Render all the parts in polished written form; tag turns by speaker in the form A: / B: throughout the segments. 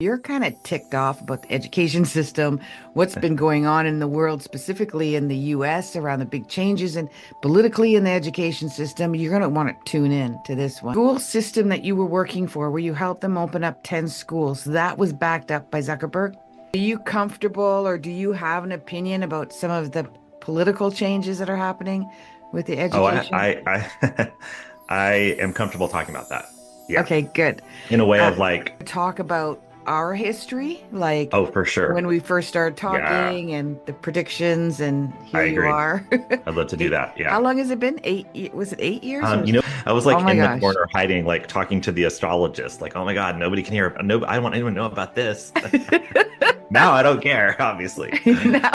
A: You're kind of ticked off about the education system, what's been going on in the world, specifically in the US around the big changes and politically in the education system. You're going to want to tune in to this one. School system that you were working for, where you helped them open up 10 schools, that was backed up by Zuckerberg. Are you comfortable or do you have an opinion about some of the political changes that are happening with the
B: Oh, I,
A: education?
B: I, I, I am comfortable talking about that. Yeah,
A: Okay, good.
B: in a way
A: Uh,
B: of like,
A: Talk about our history, like
B: oh, for
A: when
B: sure.
A: we first started
B: Yeah,
A: talking and the predictions, and
B: I
A: here you
B: agree.
A: are.
B: I'd love to do
A: Eight,
B: that.
A: how
B: Yeah.
A: long has it been? Was it 8 years or?
B: I was
A: Oh
B: like
A: my
B: in the
A: gosh.
B: corner hiding, like talking to the astrologist, like, oh my God, nobody can hear. No, I don't want anyone to know about this. Now I don't care, obviously.
A: Now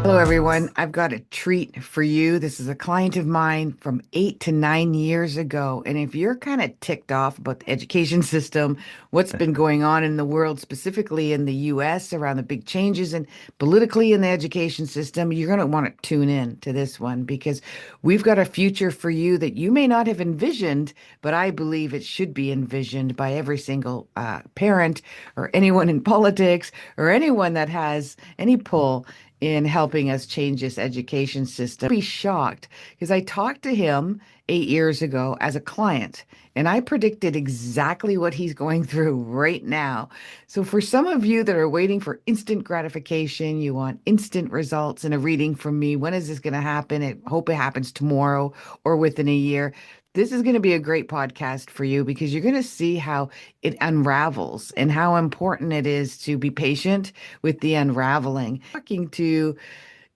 A: hello, everyone. I've got a treat for you. This is a client of mine from 8 to 9 years ago. And if you're kind of ticked off about the education system, what's been going on in the world, specifically in the US around the big changes and politically in the education system, you're going to want to tune in to this one because we've got a future for you that you may not have envisioned, but I believe it should be envisioned by every single parent or anyone in politics or anyone that has any pull in helping us change this education system. Be shocked because I talked to him 8 years ago as a client, and I predicted exactly what he's going through right now. So, for some of you that are waiting for instant gratification, you want instant results in a reading from me. When is this going to happen? I hope it happens tomorrow or within a year. This is going to be a great podcast for you because you're going to see how it unravels and how important it is to be patient with the unraveling. Talking to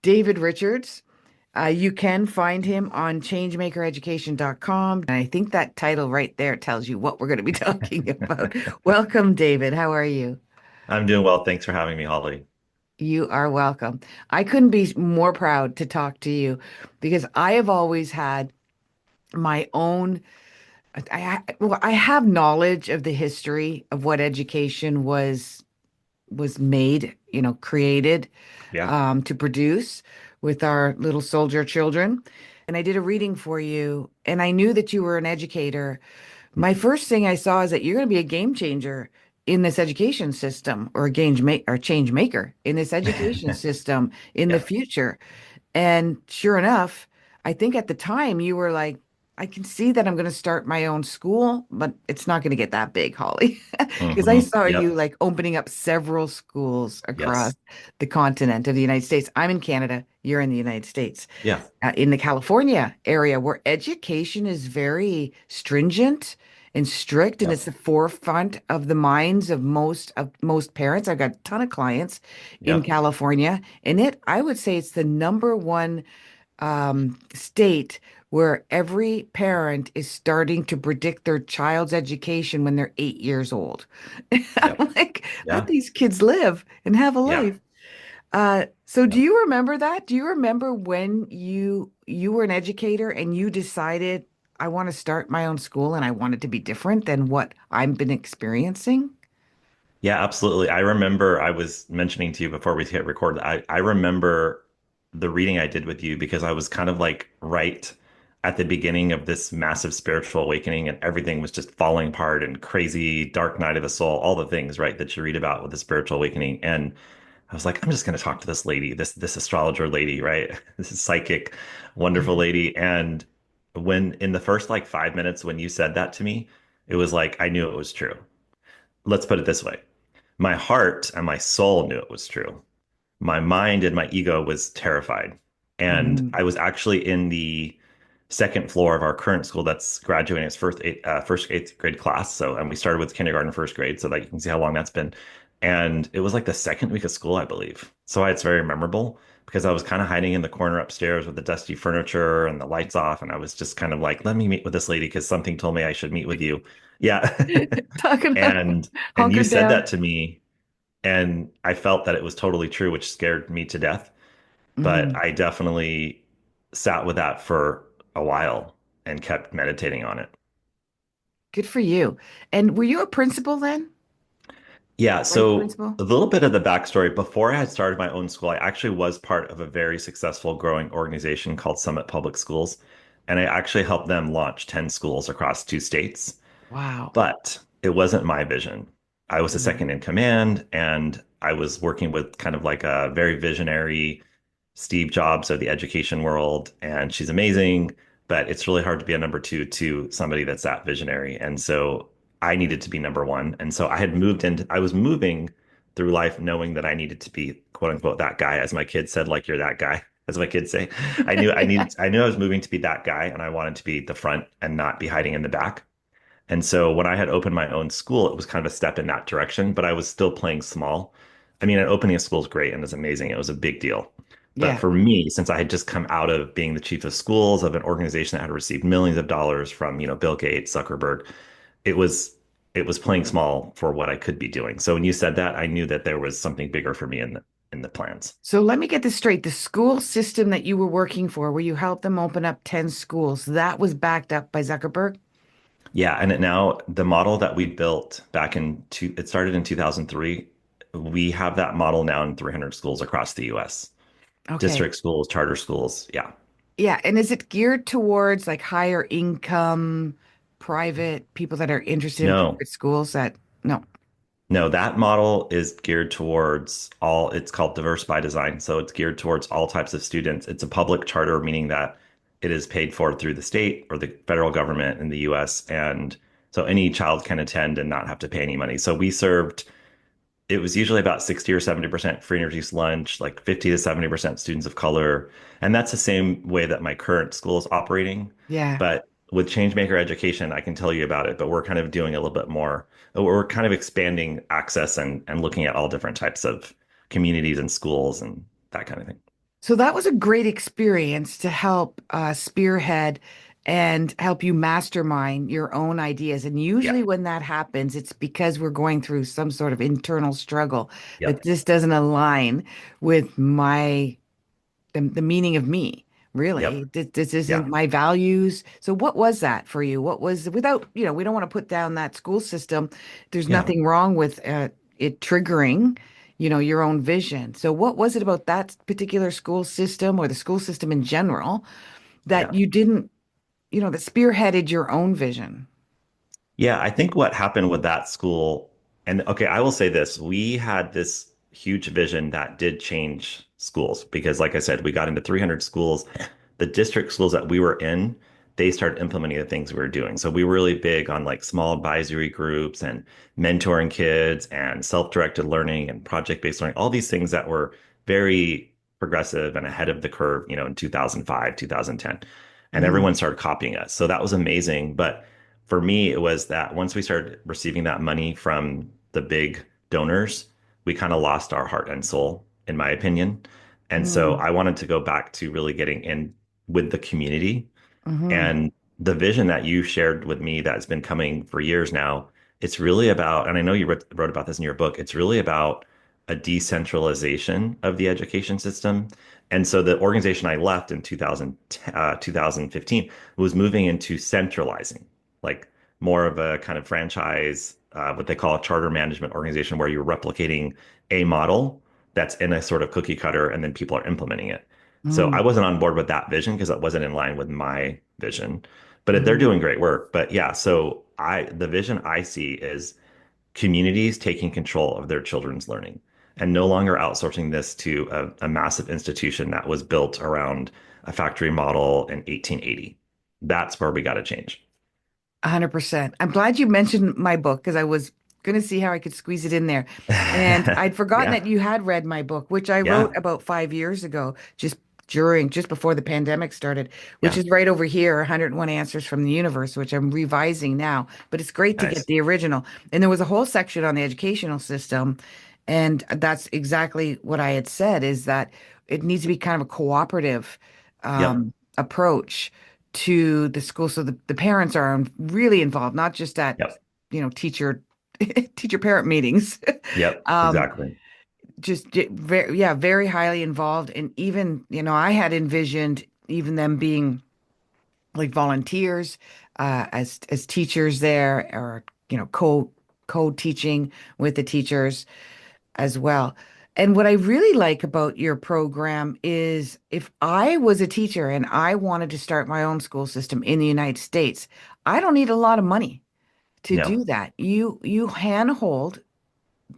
A: David Richards. You can find him on changemakereducation.com. And I think that title right there tells you what we're going to be talking about. Welcome, David. How are you?
B: I'm doing well. Thanks for having me, Holly.
A: You are welcome. I couldn't be more proud to talk to you because I have always had my own. Well, I have knowledge of the history of what education was made, created
B: Yeah.
A: to produce with our little soldier children. And I did a reading for you, and I knew that you were an educator. My first thing I saw is that you're going to be a game changer in this education system, or a change maker in this education system in the
B: Yeah.
A: future. And sure enough, I think at the time you were like, I can see that I'm going to start my own school, but it's not going to get that big, Holly. Because I saw you
B: Yep.
A: like opening up several schools across
B: Yes.
A: the continent of the United States. I'm in Canada, you're in the United States.
B: Yeah.
A: In the California area where education is very stringent and strict, and
B: Yeah.
A: it's the forefront of the minds of most parents. I've got a ton of clients in
B: Yep.
A: California, and I would say it's the number one state where every parent is starting to predict their child's education when they're 8 years old.
B: Yep.
A: I'm like, let
B: Yeah.
A: these kids live and have a
B: Yeah.
A: life. So do
B: Yep.
A: you remember that? Do you remember when you were an educator and you decided I want to start my own school and I want it to be different than what I've been experiencing?
B: Yeah, absolutely. I remember I was mentioning to you before we hit record. I remember the reading I did with you because I was kind of like right at the beginning of this massive spiritual awakening and everything was just falling apart and crazy dark night of the soul, all the things, right, that you read about with the spiritual awakening. And I was like, I'm just going to talk to this lady, this astrologer lady, right? This is psychic, wonderful lady. And when in the first like 5 minutes when you said that to me, it was like I knew it was true. Let's put it this way. My heart and my soul knew it was true. My mind and my ego was terrified. And
A: Mhm.
B: I was actually in the second floor of our current school that's graduating its first eighth grade class. So, and we started with kindergarten, first grade, so that you can see how long that's been. And it was like the second week of school, I believe. So it's very memorable because I was kind of hiding in the corner upstairs with the dusty furniture and the lights off. And I was just kind of like, let me meet with this lady because something told me I should meet with you. Yeah.
A: Talking about
B: And you
A: hunkered
B: said
A: down.
B: that to me and I felt that it was totally true, which scared me to death. But
A: Mhm.
B: I definitely sat with that for a while and kept meditating on it.
A: Good for you. And were you a principal then?
B: Yeah,
A: vice
B: so
A: principal?
B: a little bit of the backstory. Before I had started my own school, I actually was part of a very successful growing organization called Summit Public Schools. And I actually helped them launch 10 schools across 2 states.
A: Wow.
B: But it wasn't my vision. I was the
A: Mm.
B: second in command, and I was working with kind of like a very visionary Steve Jobs of the education world, and she's amazing, but it's really hard to be a number two to somebody that's that visionary. And so I needed to be number one. And so I was moving through life knowing that I needed to be quote unquote that guy, as my kids said, like you're that guy, as my kids say. I knew I was moving to be that guy, and I wanted to be the front and not be hiding in the back. And so when I had opened my own school, it was kind of a step in that direction, but I was still playing small. I mean, opening a school is great and it's amazing. It was a big deal. But
A: Yeah.
B: for me, since I had just come out of being the chief of schools of an organization that had received millions of dollars from, Bill Gates, Zuckerberg, it was it was playing small for what I could be doing. So when you said that, I knew that there was something bigger for me in the plans.
A: So let me get this straight. The school system that you were working for, where you helped them open up 10 schools, that was backed up by Zuckerberg?
B: Yeah, and now the model that we built it started in 2003. We have that model now in 300 schools across the US.
A: Okay.
B: District schools, charter schools. Yeah.
A: Yeah. And is it geared towards like higher income, private people that are interested in
B: No,
A: private schools that, no.
B: no, that model is geared towards it's called diverse by design. So it's geared towards all types of students. It's a public charter, meaning that it is paid for through the state or the federal government in the US. And so any child can attend and not have to pay any money. So we served it was usually about 60 or 70% free and reduced lunch, like 50 to 70% students of color. And that's the same way that my current school is operating.
A: Yeah.
B: But with Changemaker Education, I can tell you about it, but we're kind of doing a little bit more. We're kind of expanding access and looking at all different types of communities and schools and that kind of thing.
A: So that was a great experience to help spearhead and help you mastermind your own ideas. And
B: Yeah.
A: usually when that happens, it's because we're going through some sort of internal struggle that
B: Yep.
A: this doesn't align with the meaning of me. Really,
B: Yep.
A: this isn't
B: Yeah.
A: my values. So what was that for you? What was without, we don't want to put down that school system. There's
B: Yeah.
A: nothing wrong with it triggering, your own vision. So what was it about that particular school system or the school system in general that
B: Yeah.
A: you didn't, that spearheaded your own vision?
B: Yeah, I think what happened with that school, and okay, I will say this, we had this huge vision that did change schools because, like I said, we got into 300 schools. The district schools that we were in, they started implementing the things we were doing. So we were really big on like small advisory groups and mentoring kids and self-directed learning and project-based learning, all these things that were very progressive and ahead of the curve, in 2005, 2010. And
A: Mm,
B: everyone started copying us. So that was amazing. But for me, it was that once we started receiving that money from the big donors, we kind of lost our heart and soul, in my opinion. And so
A: mm,
B: I wanted to go back to really getting in with the community
A: mm-hmm,
B: and the vision that you shared with me that's been coming for years now. It's really about, and I know you wrote about this in your book, it's really about a decentralization of the education system. And so the organization I left in 2015 was moving into centralizing, like more of a kind of franchise, what they call a charter management organization, where you're replicating a model that's in a sort of cookie cutter and then people are implementing it. So I
A: mm,
B: wasn't on board with that vision because it wasn't in line with my vision. But they're
A: mm.
B: doing great work. But yeah, so the vision I see is communities taking control of their children's learning and no longer outsourcing this to a massive institution that was built around a factory model in 1880. That's where we got to change.
A: 100%. I'm glad you mentioned my book because I was going to see how I could squeeze it in there. And I'd forgotten
B: Yeah,
A: that you had read my book, which I wrote
B: yeah,
A: about 5 years ago, just before the pandemic started, which
B: yeah.
A: is right over here, 101 Answers from the Universe, which I'm revising now. But it's great to get
B: Nice.
A: the original. And there was a whole section on the educational system. And that's exactly what I had said is that it needs to be kind of a cooperative
B: Yep,
A: approach to the school. So the parents are really involved, not just at,
B: yep,
A: teacher teacher parent meetings.
B: yep,
A: Um,
B: exactly.
A: very, yeah, very highly involved. And even, I had envisioned even them being like volunteers as teachers there or, co-teaching with the teachers as well. And what I really like about your program is if I was a teacher and I wanted to start my own school system in the United States, I don't need a lot of money to
B: No.
A: do that. You handhold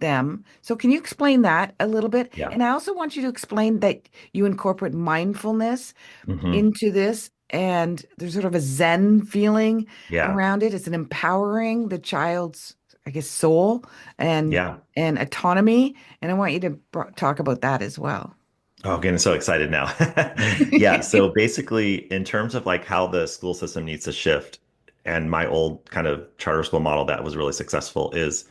A: them. So can you explain that a little bit?
B: Yeah.
A: And I also want you to explain that you incorporate mindfulness
B: Hmm.
A: into this and there's sort of a Zen feeling
B: Yeah.
A: around it. It's an empowering the child's, I guess, soul and
B: Yeah.
A: and autonomy. And I want you to talk about that as well.
B: Oh, getting so excited now. Yeah. So basically, in terms of like how the school system needs to shift, and my old kind of charter school model that was really successful is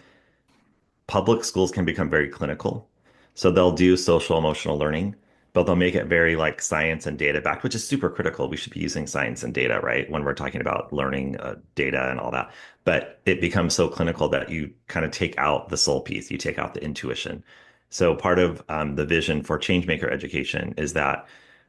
B: public schools can become very clinical. So they'll do social emotional learning, but they'll make it very like science and data backed, which is super critical. We should be using science and data, right? When we're talking about learning data and all that. But it becomes so clinical that you kind of take out the soul piece, you take out the intuition. So part of the vision for changemaker education is that,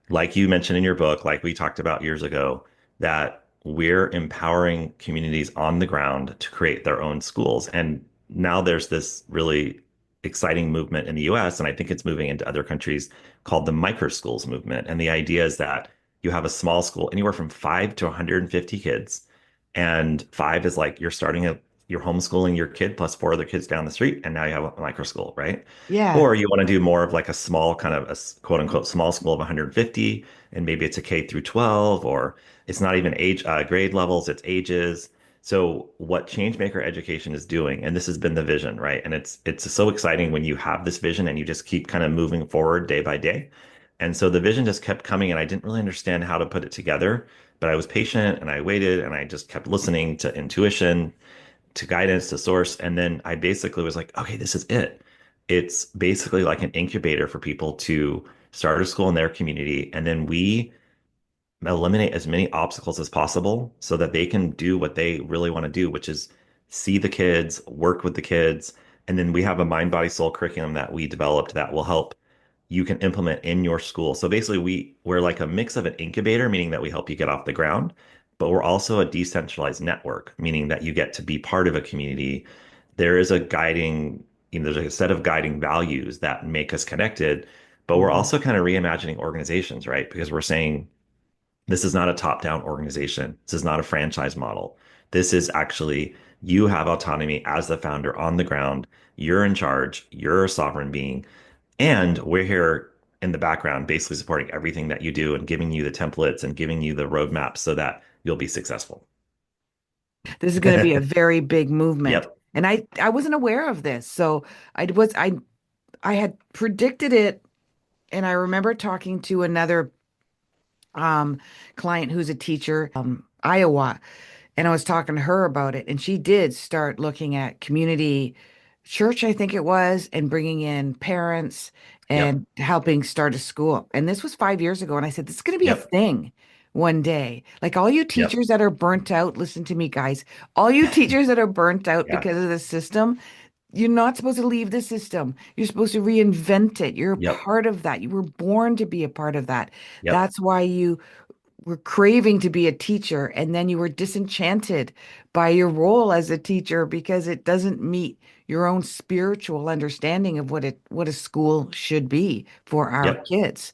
B: like you mentioned in your book, like we talked about years ago, that we're empowering communities on the ground to create their own schools. And now there's this really exciting movement in the US, and I think it's moving into other countries called the micro schools movement. And the idea is that you have a small school, anywhere from 5 to 150 kids. And five is like you're homeschooling your kid plus four other kids down the street, and now you have a micro school, right?
A: Yeah.
B: Or you want to do more of like a small kind of quote unquote small school of 150, and maybe it's a K through 12, or it's not even age grade levels, it's ages. So what Changemaker Education is doing, and this has been the vision, right? And it's so exciting when you have this vision and you just keep kind of moving forward day by day. And so the vision just kept coming, and I didn't really understand how to put it together, but I was patient and I waited and I just kept listening to intuition, to guidance, to source. And then I basically was like, okay, this is it. It's basically like an incubator for people to start a school in their community. And then we eliminate as many obstacles as possible so that they can do what they really want to do, which is see the kids, work with the kids. And then we have a mind, body, soul curriculum that we developed that will help you can implement in your school. So basically we're like a mix of an incubator, meaning that we help you get off the ground, but we're also a decentralized network, meaning that you get to be part of a community. There is a guiding, there's a set of guiding values that make us connected, but we're
A: Mhm.
B: also kind of reimagining organizations, right? Because we're saying this is not a top-down organization. This is not a franchise model. This is actually you have autonomy as the founder on the ground. You're in charge. You're a sovereign being. And we're here in the background, basically supporting everything that you do and giving you the templates and giving you the roadmaps so that you'll be successful.
A: This is going to be a very big movement.
B: Yep.
A: And I wasn't aware of this. So I had predicted it and I remember talking to another client who's a teacher, Iowa, and I was talking to her about it, and she did start looking at community church, I think it was, and bringing in parents
B: Yep.
A: and helping start a school. And this was 5 years ago, and I said, this is going to be a
B: Yep.
A: thing one day. Like all you
B: Yep.
A: teachers that are burnt out, listen to me, guys. All you teachers that are burnt out
B: Yeah.
A: because of the system, you're not supposed to leave the system. You're supposed to reinvent it. You're a
B: Yep.
A: part of that. You were born to be a part of that.
B: Yep.
A: That's why you were craving to be a teacher and then you were disenchanted by your role as a teacher because it doesn't meet your own spiritual understanding of what a school should be for our
B: Yep.
A: kids.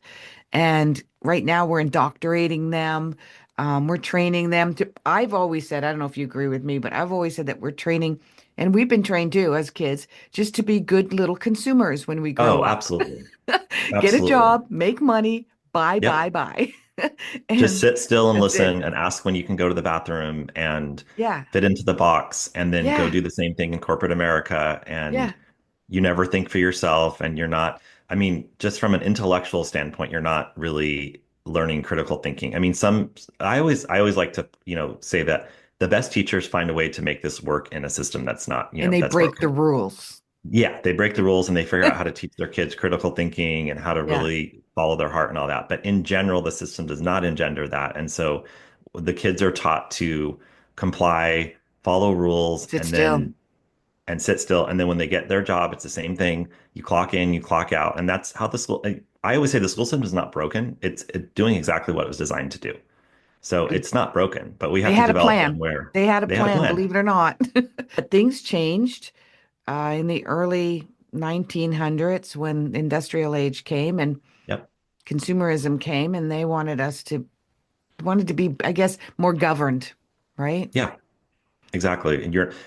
A: And right now we're indoctrinating them. We're training them to, I've always said, I don't know if you agree with me, but I've always said that we're training, and we've been trained too as kids, just to be good little consumers when we grow
B: Oh,
A: up.
B: absolutely.
A: Get a
B: Absolutely.
A: job, make money, buy, buy,
B: Yep.
A: buy.
B: Just
A: And
B: sit still and
A: that's it.
B: listen and ask when you can go to the bathroom and
A: Yeah.
B: fit into the box and then go
A: Yeah.
B: do the same thing in corporate America. And
A: Yeah.
B: you never think for yourself and you're not, I mean, just from an intellectual standpoint, you're not really learning critical thinking. I mean, I always like to, say that the best teachers find a way to make this work in a system that's not,
A: And they
B: that's
A: break the
B: broken.
A: rules.
B: Yeah, they break the rules and they figure out how to teach their kids critical thinking and how to
A: Yeah.
B: really follow their heart and all that. But in general, the system does not engender that. And so the kids are taught to comply, follow rules,
A: Sit still.
B: and sit still. And then when they get their job, it's the same thing. You clock in, you clock out. And that's how the school, I always say the school system is not broken. It's doing exactly what it was designed to do. So
A: They
B: it's not broken, but we
A: they
B: have to
A: had a
B: develop them
A: plan.
B: where
A: They had a
B: they had a
A: plan,
B: plan.
A: believe it or not. But things changed. in the early 1900s when industrial age came and
B: Yep.
A: consumerism came, and they wanted to be, I guess, more governed, right?
B: Yeah. Exactly.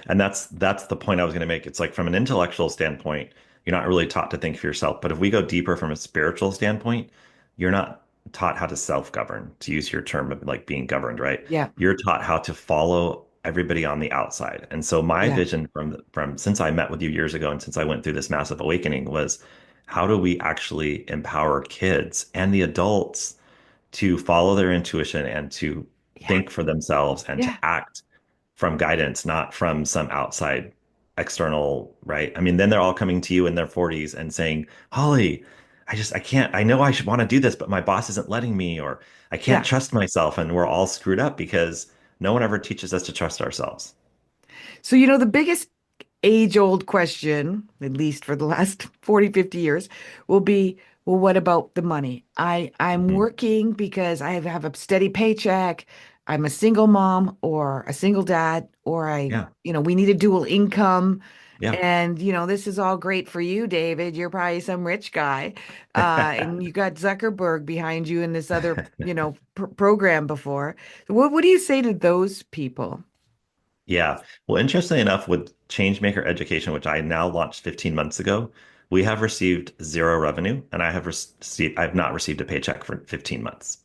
B: And that's the point I was going to make. It's like from an intellectual standpoint, you're not really taught to think for yourself. But if we go deeper from a spiritual standpoint, you're not taught how to self-govern, to use your term of like being governed, right?
A: Yeah,
B: You're taught how to follow everybody on the outside. And so my
A: yeah,
B: vision from since I met with you years ago and since I went through this massive awakening was how do we actually empower kids and the adults to follow their intuition and to
A: yeah,
B: think for themselves and to
A: yeah,
B: act from guidance, not from some outside external, right? I mean, then they're all coming to you in their 40s and saying, Holly, I can't, I know I should want to do this, but my boss isn't letting me, or I can't
A: yeah.
B: trust myself. And we're all screwed up because no one ever teaches us to trust ourselves.
A: So, the biggest age-old question, at least for the last 40, 50 years, will be, well, what about the money? I'm
B: Mhm.
A: working because I have a steady paycheck. I'm a single mom or a single dad, or
B: Yeah.
A: we need a dual income.
B: Yeah.
A: And, this is all great for you, David. You're probably some rich guy. And you got Zuckerberg behind you in this other, program before. What do you say to those people?
B: Yeah. Well, interestingly enough, with Changemaker Education, which I now launched 15 months ago, we have received zero revenue, and I've not received a paycheck for 15 months.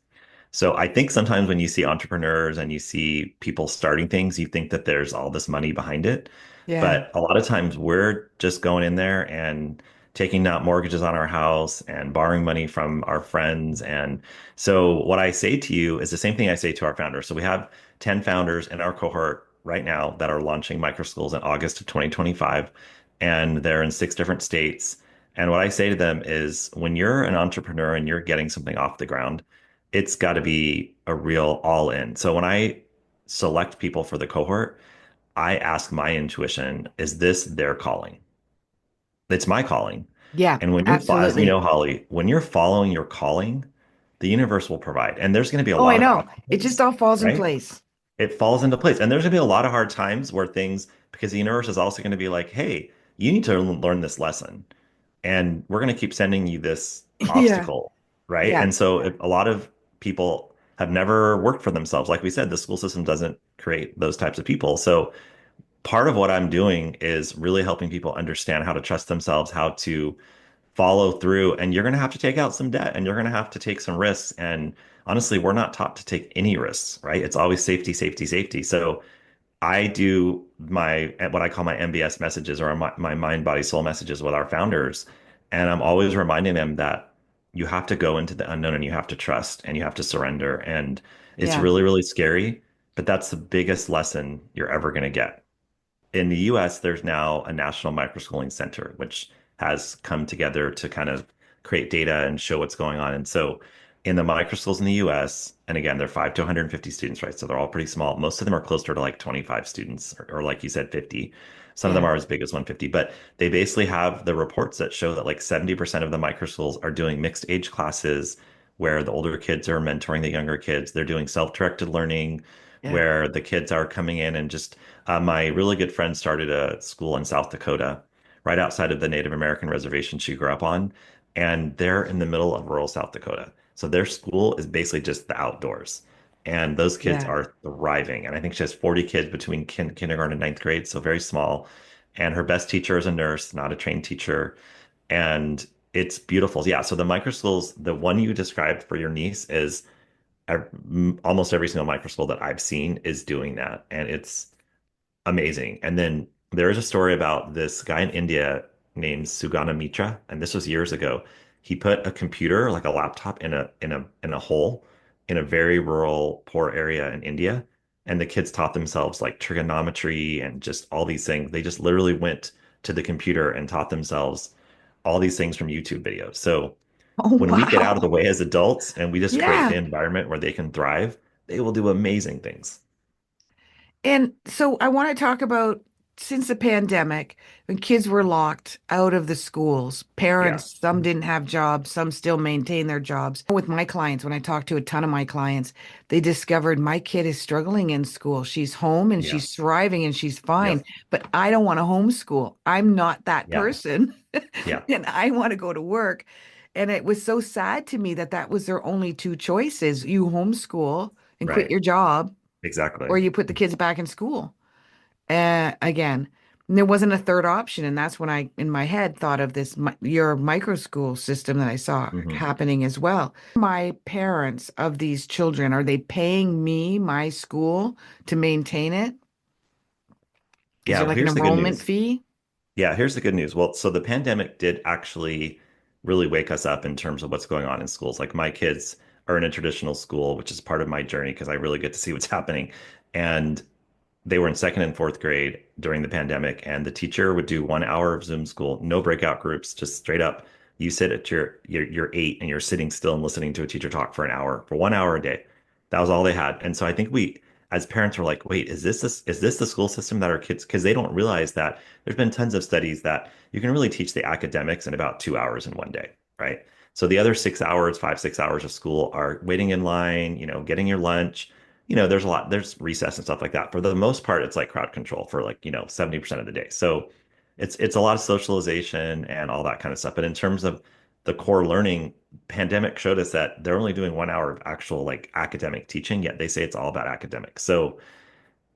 B: So I think sometimes when you see entrepreneurs and you see people starting things, you think that there's all this money behind it.
A: Yeah,
B: But a lot of times we're just going in there and taking out mortgages on our house and borrowing money from our friends. And so what I say to you is the same thing I say to our founders. So we have 10 founders in our cohort right now that are launching microschools in August of 2025, and they're in 6 different states. And what I say to them is when you're an entrepreneur and you're getting something off the ground, it's got to be a real all in. So when I select people for the cohort, I ask my intuition, is this their calling? It's my calling.
A: yeah,
B: And as you
A: absolutely.
B: know, Holly, when you're following your calling, the universe will provide. And there's going to be a
A: Oh, I
B: lot of
A: know. It just
B: obstacles,
A: all falls in
B: right?
A: place.
B: It falls into place. And there's going to be a lot of hard times where things, because the universe is also going to be like, hey, you need to learn this lesson. And we're going to keep sending you this
A: Yeah,
B: obstacle, right?
A: yeah,
B: And so if a lot of people have never worked for themselves. Like we said, the school system doesn't create those types of people. So part of what I'm doing is really helping people understand how to trust themselves, how to follow through. And you're going to have to take out some debt and you're going to have to take some risks. And honestly, we're not taught to take any risks, right? It's always safety, safety, safety. So I do my what I call my MBS messages or my mind, body, soul messages with our founders. And I'm always reminding them that you have to go into the unknown and you have to trust and you have to surrender. And it's
A: yeah,
B: really, really scary, but that's the biggest lesson you're ever going to get. In the US, there's now a National Microschooling Center, which has come together to kind of create data and show what's going on. And so in the microschools in the US, and again, they're 5 to 150 students, right? So they're all pretty small. Most of them are closer to like 25 students, or like you said, 50. Some of them
A: yeah,
B: are as big as 150, but they basically have the reports that show that like 70% of the microschools are doing mixed age classes where the older kids are mentoring the younger kids. They're doing self-directed learning
A: yeah,
B: where the kids are coming in and just my really good friend started a school in South Dakota, right outside of the Native American reservation she grew up on. And they're in the middle of rural South Dakota. So their school is basically just the outdoors. And those kids
A: yeah,
B: are thriving. And I think she has 40 kids between kindergarten and ninth grade, so very small. And her best teacher is a nurse, not a trained teacher. And it's beautiful. Yeah. So the micro schools, the one you described for your niece is almost every single micro school that I've seen is doing that. And it's amazing. And then there is a story about this guy in India named Sugana Mitra, and this was years ago. He put a computer, like a laptop, in a hole in a very rural, poor area in India, and the kids taught themselves like trigonometry and just all these things. They just literally went to the computer and taught themselves all these things from YouTube videos. So
A: Oh,
B: when we get out of the
A: wow.
B: way as adults and we just create the
A: Yeah.
B: environment where they can thrive, they will do amazing things.
A: And so I want to talk about since the pandemic, when kids were locked out of the schools,
B: Yeah.
A: parents, some didn't have jobs, some still maintain their jobs. With my clients, when I talked to a ton of my clients, they discovered my kid is struggling in school. She's home and
B: Yeah.
A: she's thriving and she's fine,
B: Yep.
A: but I don't want to homeschool. I'm not that
B: Yeah.
A: person.
B: Yeah.
A: And I want to go to work. And it was so sad to me that that was their only two choices. You homeschool and quit
B: Right.
A: your job, or
B: Exactly.
A: you put the kids back in school. Again, there wasn't a third option, and that's when I, in my head, thought of this your micro school system that I saw
B: Hmm.
A: happening as well. My parents of these children, are they paying me my school to maintain it? Is
B: Yeah.
A: there
B: Well,
A: like an
B: here's the good
A: enrollment
B: news.
A: fee?
B: Yeah, here's the good news. Well, so the pandemic did actually really wake us up in terms of what's going on in schools. Like my kids are in a traditional school, which is part of my journey because I really get to see what's happening. And they were in second and fourth grade during the pandemic, and the teacher would do 1 hour of Zoom school, no breakout groups, just straight up. You sit at your 8 and you're sitting still and listening to a teacher talk for an hour, for 1 hour a day. That was all they had. And so I think we, as parents, were like, wait, is this the school system that our kids, because they don't realize that there's been tons of studies that you can really teach the academics in about 2 hours in one day, right? So the other 6 hours, 5, 6 hours of school are waiting in line, getting your lunch. There's a lot, there's recess and stuff like that. For the most part, it's like crowd control for like, 70% of the day. So it's a lot of socialization and all that kind of stuff. But in terms of the core learning, pandemic showed us that they're only doing 1 hour of actual like academic teaching, yet they say it's all about academics. So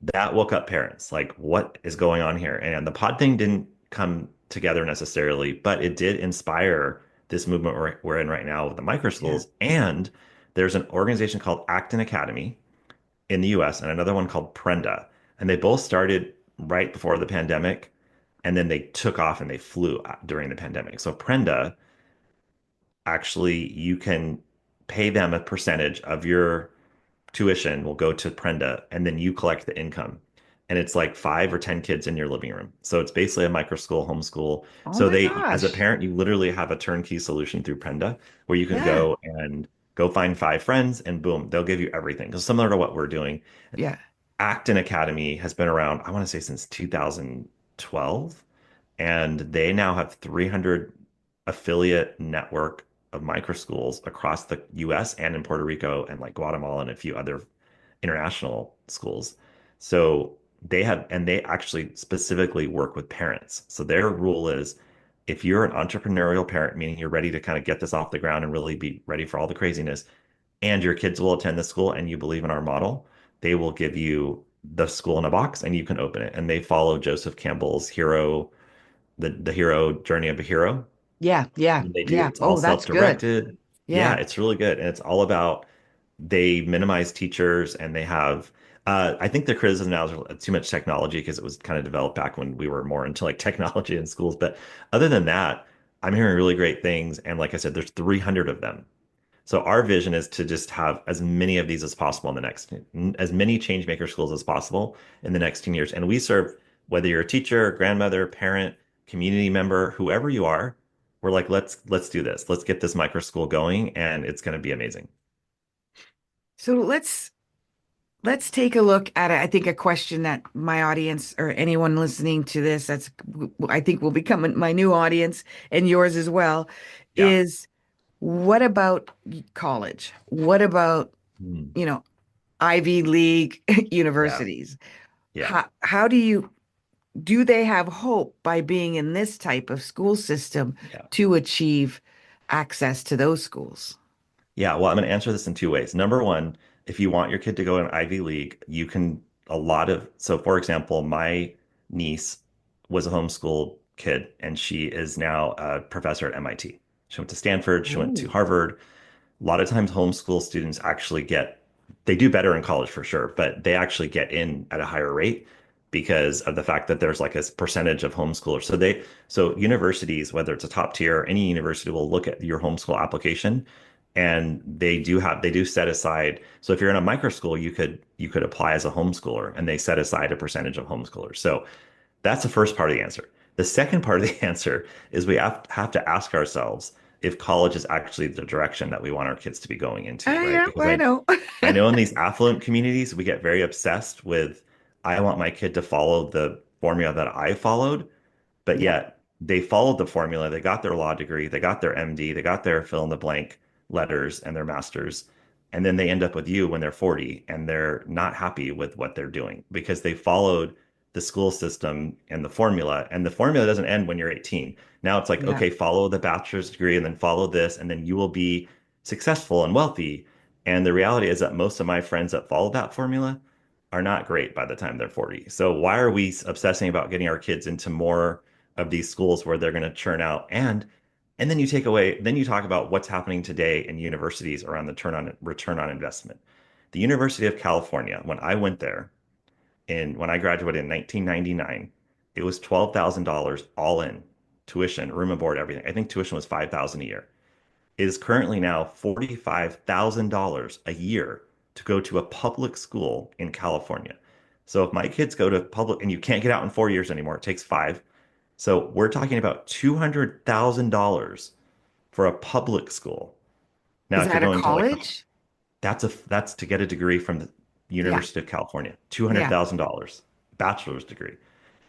B: that woke up parents, like, what is going on here? And the pod thing didn't come together necessarily, but it did inspire this movement we're in right now with the micro
A: Yeah.
B: schools. And there's an organization called Acton Academy in the US and another one called Prenda. And they both started right before the pandemic. And then they took off and they flew during the pandemic. So Prenda, actually, you can pay them a percentage of your tuition will go to Prenda, and then you collect the income. And it's like 5 or 10 kids in your living room. So it's basically a micro school, homeschool.
A: Oh
B: So
A: my
B: they, as a
A: gosh.
B: parent, you literally have a turnkey solution through Prenda where you can
A: Yeah.
B: go and go find 5 friends and boom, they'll give you everything. So similar to what we're doing.
A: Yeah.
B: Acton Academy has been around, I want to say since 2012, and they now have 300 affiliate network of micro schools across the US and in Puerto Rico and like Guatemala and a few other international schools. So they have, and they actually specifically work with parents. So their rule is if you're an entrepreneurial parent, meaning you're ready to kind of get this off the ground and really be ready for all the craziness, and your kids will attend the school and you believe in our model, they will give you the school in a box and you can open it. And they follow Joseph Campbell's hero, the hero journey of a hero.
A: Yeah. Yeah.
B: And they do,
A: Yeah.
B: it's all
A: Oh, that's good.
B: self-directed. Yeah,
A: Yeah.
B: it's really good. And it's all about they minimize teachers and they have I think the criticism now is too much technology because it was kind of developed back when we were more into like technology in schools. But other than that, I'm hearing really great things. And like I said, there's 300 of them. So our vision is to just have as many of these as possible in the next, as many change maker schools as possible in the next 10 years. And we serve whether you're a teacher, grandmother, parent, community member, whoever you are, we're like, let's do this. Let's get this micro school going and it's going to be amazing.
A: So let's take a look at it. I think a question that my audience or anyone listening to this, I think will become my new audience and yours as well,
B: Yeah.
A: is what about college? What about,
B: Mm.
A: you know, Ivy League
B: Yeah.
A: universities?
B: Yeah.
A: How do they have hope by being in this type of school system
B: Yeah.
A: to achieve access to those schools?
B: Yeah, well, I'm going to answer this in two ways. Number one, if you want your kid to go in Ivy League, you can so for example, my niece was a homeschool kid and she is now a professor at MIT. She went to Stanford, she went to
A: Oh.
B: Harvard. A lot of times homeschool students actually they do better in college for sure, but they actually get in at a higher rate because of the fact that there's like a percentage of homeschoolers. So universities, whether it's a top tier, any university will look at your homeschool application and they do set aside. So if you're in a micro school, you could apply as a homeschooler and they set aside a percentage of homeschoolers. So that's the first part of the answer. The second part of the answer is we have to ask ourselves if college is actually the direction that we want our kids to be going into, right?
A: Yeah,
B: Because
A: I know.
B: I know in these affluent communities, we get very obsessed with, I want my kid to follow formula that I followed, but
A: Yeah.
B: yet they followed the formula. They got their law degree, they got their MD, they got their fill in the blank letters and their masters. And then they end up with you when they're 40 and they're not happy with what they're doing because they followed the school system and the formula. And the formula doesn't end when you're 18. Now it's like,
A: Yeah.
B: okay, follow the bachelor's degree and then follow this, and then you will be successful and wealthy. And the reality is that most of my friends that follow that formula are not great by the time they're 40. So why are we obsessing about getting our kids into more of these schools where they're going to churn out and then you take away, then you talk about what's happening today in universities around the return on investment. The University of California, when I went there and when I graduated in 1999, it was $12,000 all in tuition, room and board, everything. I think tuition was 5,000 a year. It is currently now $45,000 a year to go to a public school in California. So if my kids go to public, and you can't get out in 4 years anymore, it takes five. So we're talking about $200,000 for a public school. Now,
A: Is
B: if you're
A: that a
B: going to like
A: college?
B: that's to get a degree from the
A: Yeah.
B: University of California,
A: Yeah.
B: $200,000, bachelor's degree.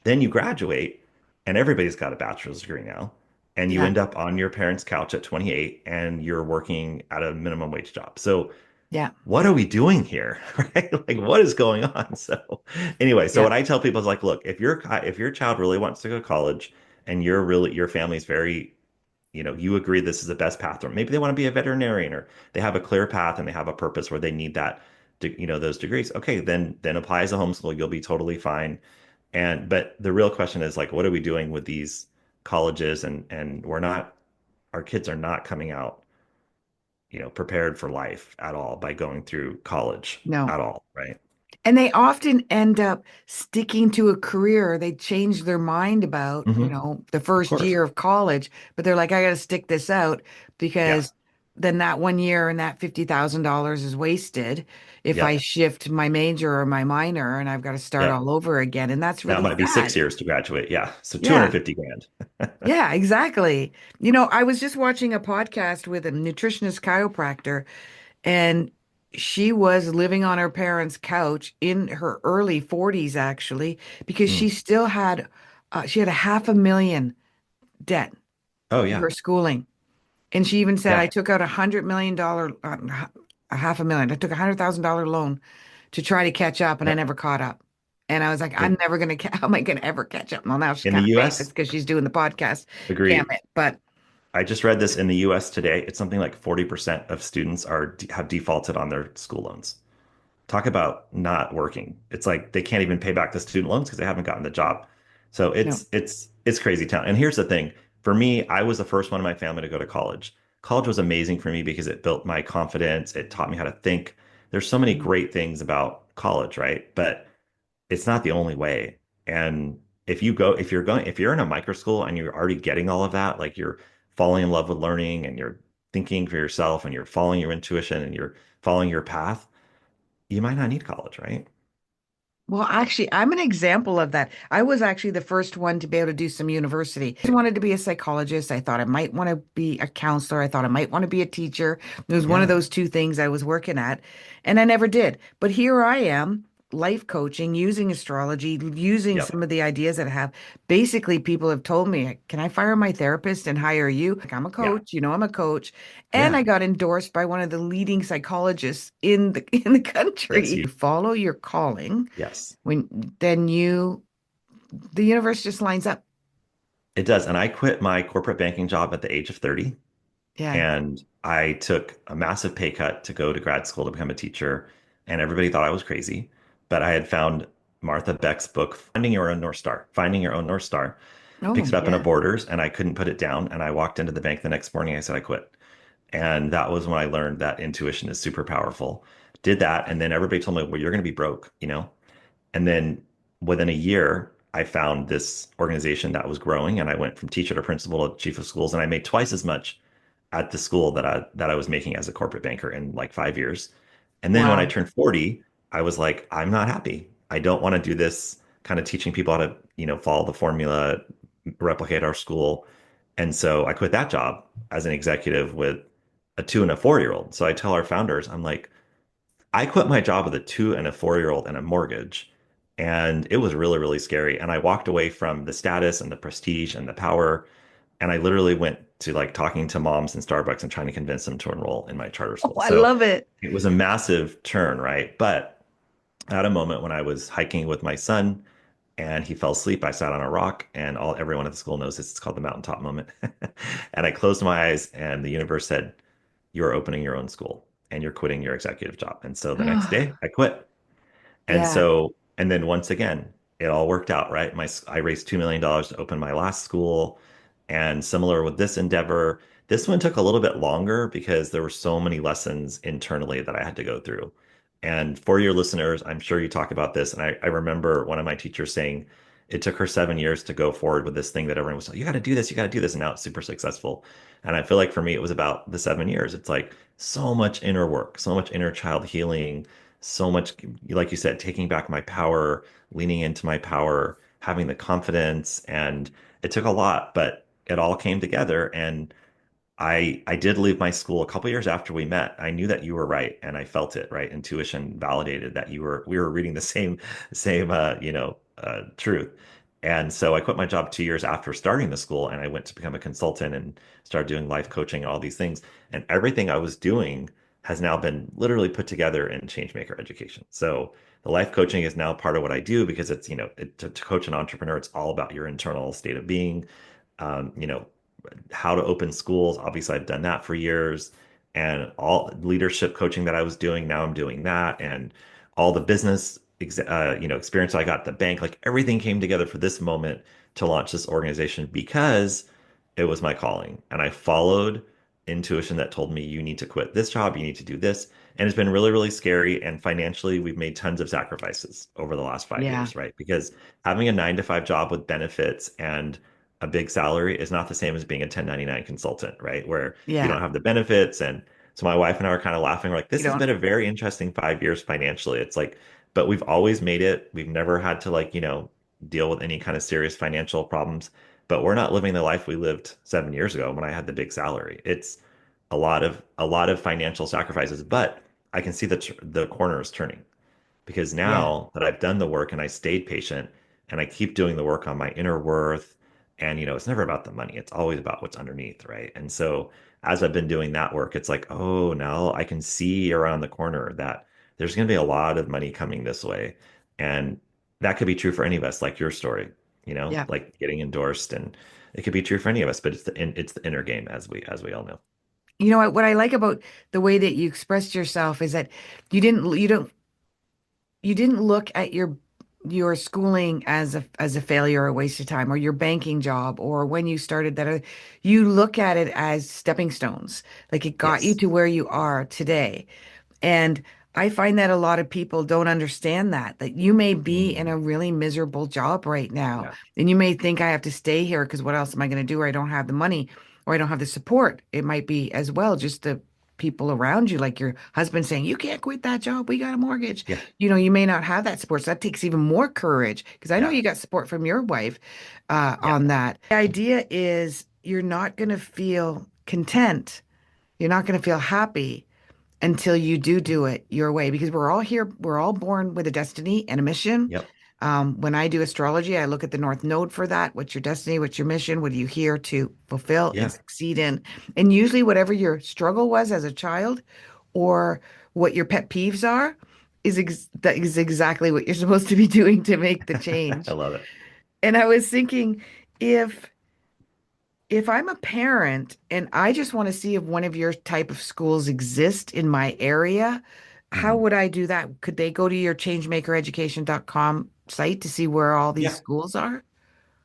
B: Then you graduate, and everybody's got a bachelor's degree now, and you
A: Yeah.
B: end up on your parents' couch at 28, and you're working at a minimum wage job. So
A: Yeah.
B: what are we doing here? Right? Like what is going on? So anyway, so
A: Yeah.
B: what I tell people is like, look, if your child really wants to go to college and your family's very, you agree this is the best path, or maybe they want to be a veterinarian, or they have a clear path and they have a purpose where they need that, those degrees. Okay, then apply as a homeschool, you'll be totally fine. And but the real question is like, what are we doing with these colleges? And our kids are not coming out prepared for life at all by going through college
A: No.
B: at all, right?
A: And they often end up sticking to a career they change their mind about,
B: Hmm.
A: the
B: Of
A: first
B: course.
A: year of college, but they're like, I got to stick this out
B: Yeah.
A: because then that 1 year and that $50,000 is wasted if I
B: Yep.
A: shift my major or my minor and I've got to start
B: Yep.
A: all over again. And that's
B: That
A: really
B: might be
A: sad.
B: 6 years to graduate. Yeah. So
A: Yeah.
B: 250 grand.
A: Yeah, exactly. I was just watching a podcast with a nutritionist chiropractor, and she was living on her parents' couch in her early 40s, actually, because
B: Mm.
A: she had a half a million debt
B: Oh
A: for
B: yeah.
A: her schooling. And she even said, I
B: Yeah.
A: took out $100 million, a half a million. I took $100,000 loan to try to catch up, and I
B: Yep.
A: never caught up. And I was like,
B: In,
A: how am I going to ever catch up? Well, now she's
B: in the
A: kind of famous
B: US,
A: because she's doing the podcast. Damn
B: agreed.
A: it. But
B: I just read this in the US today. It's something like 40% of students have defaulted on their school loans. Talk about not working. It's like they can't even pay back the student loans because they haven't gotten the job. So
A: no,
B: it's crazy town. And here's the thing. For me, I was the first one in my family to go to college. College was amazing for me because it built my confidence. It taught me how to think. There's so many great things about college, right? But it's not the only way. And if you're in a micro school and you're already getting all of that, like you're falling in love with learning and you're thinking for yourself and you're following your intuition and you're following your path, you might not need college, right?
A: well, actually, I'm an example of that. I was actually the first one to be able to do some university. I wanted to be a psychologist. I thought I might want to be a counselor. I thought I might want to be a teacher. It was one of
B: Yeah.
A: those two things I was working at, and I never did. But here I am, life coaching, using astrology, using
B: Yep.
A: some of the ideas that I have. Basically, people have told me, can I fire my therapist and hire you? Like, I'm a
B: Yeah.
A: coach, I'm a coach. And I
B: Yeah.
A: got endorsed by one of the leading psychologists in the
B: Yes,
A: country.
B: you.
A: Follow your calling
B: Yes,
A: when then the universe just lines up.
B: it does. And I quit my corporate banking job at the age of 30,
A: Yeah.
B: and I took a massive pay cut to go to grad school to become a teacher. And everybody thought I was crazy, but I had found Martha Beck's book, Finding Your Own North Star, picked
A: Oh,
B: it up in a
A: yeah.
B: Borders, and I couldn't put it down. And I walked into the bank the next morning. I said, I quit. And that was when I learned that intuition is super powerful. Did that. And then everybody told me, well, you're going to be broke. And then within a year, I found this organization that was growing, and I went from teacher to principal to chief of schools, and I made twice as much at the school that I was making as a corporate banker in like 5 years. And then when I
A: Wow.
B: turned 40, I was like, I'm not happy. I don't want to do this kind of teaching people how to, follow the formula, replicate our school. And so I quit that job as an executive with a 2 and a 4-year-old. So I tell our founders, I'm like, I quit my job with a 2 and a 4-year-old and a mortgage, And it was really, really scary. And I walked away from the status and the prestige and the power. And I literally went to like talking to moms in Starbucks and trying to convince them to enroll in my charter
A: Oh,
B: school.
A: I
B: So
A: love it.
B: it was a massive turn, right? But at a moment when I was hiking with my son and he fell asleep, I sat on a rock, and everyone at the school knows this. It's called the mountaintop moment. And I closed my eyes, and the universe said, "You're opening your own school and you're quitting your executive job." And so the next day, I quit. And
A: Yeah.
B: so, and then once again, it all worked out, right? I raised $2 million to open my last school. And similar with this endeavor, this one took a little bit longer because there were so many lessons internally that I had to go through. And for your listeners, I'm sure you talk about this. And I remember one of my teachers saying it took her 7 years to go forward with this thing that everyone was like, you got to do this, you got to do this. And now it's super successful. And I feel like for me, it was about the 7 years. It's like so much inner work, so much inner child healing, so much, like you said, taking back my power, leaning into my power, having the confidence. And it took a lot, but it all came together. And I did leave my school a couple years after we met. I knew that you were right, and I felt it, right? Intuition validated that we were reading the same truth. And so I quit my job 2 years after starting the school, and I went to become a consultant and started doing life coaching and all these things. And everything I was doing has now been literally put together in Changemaker education. So the life coaching is now part of what I do because it's, to coach an entrepreneur, it's all about your internal state of being. Um, you know, how to open schools. Obviously, I've done that for years, and all leadership coaching that I was doing, now I'm doing that, and all the business, experience I got at the bank, like everything came together for this moment to launch this organization because it was my calling, and I followed intuition that told me you need to quit this job, you need to do this, and it's been really, really scary. And financially, we've made tons of sacrifices over the last five
A: Yeah.
B: years, right? Because having a 9 to 5 job with benefits and a big salary is not the same as being a 1099 consultant, right? Where you don't
A: Yeah.
B: have the benefits. And so my wife and I are kind of laughing. We're like,
A: You
B: this has
A: don't.
B: been a very interesting 5 years financially. It's like, but we've always made it. We've never had to like, deal with any kind of serious financial problems. But we're not living the life we lived 7 years ago when I had the big salary. It's a lot of financial sacrifices, but I can see the corner is turning because
A: Yeah.
B: now that I've done the work and I stayed patient and I keep doing the work on my inner worth, and it's never about the money. It's always about what's underneath, right? And so as I've been doing that work, it's like, oh, now I can see around the corner that there's going to be a lot of money coming this way. And that could be true for any of us, like your story,
A: Yeah.
B: like getting endorsed, and it could be true for any of us, but it's the inner game as we all know.
A: You know what I like about the way that you expressed yourself is that you don't you didn't look at your schooling as a failure or a waste of time or your banking job or when you started that you look at it as stepping stones. Like it got you
B: Yes.
A: to where you are today. And I find that a lot of people don't understand that you may be in
B: Mm,
A: a really miserable job right now.
B: yeah.
A: And you may think I have to stay here because what else am I going to do? Or I don't have the money or I don't have the support. It might be as well just the people around you, like your husband saying, you can't quit that job. We got a mortgage.
B: Yeah.
A: You may not have that support. So that takes even more courage because I know
B: Yeah.
A: you got support from your wife
B: Yeah.
A: on that. The idea is you're not going to feel content. You're not going to feel happy until you do it your way because we're all born with a destiny and a mission.
B: Yep.
A: When I do astrology, I look at the North Node for that. What's your destiny? What's your mission? What are you here to fulfill and
B: Yeah.
A: succeed in? And usually, whatever your struggle was as a child or what your pet peeves are, that is exactly what you're supposed to be doing to make the
B: I
A: change.
B: love it.
A: And I was thinking, if if I'm a parent and I just want to see if one of your type of schools exist in my area, how
B: Mhm.
A: would I do that? Could they go to your changemakereducation.com site to see where all these
B: Yeah.
A: schools are?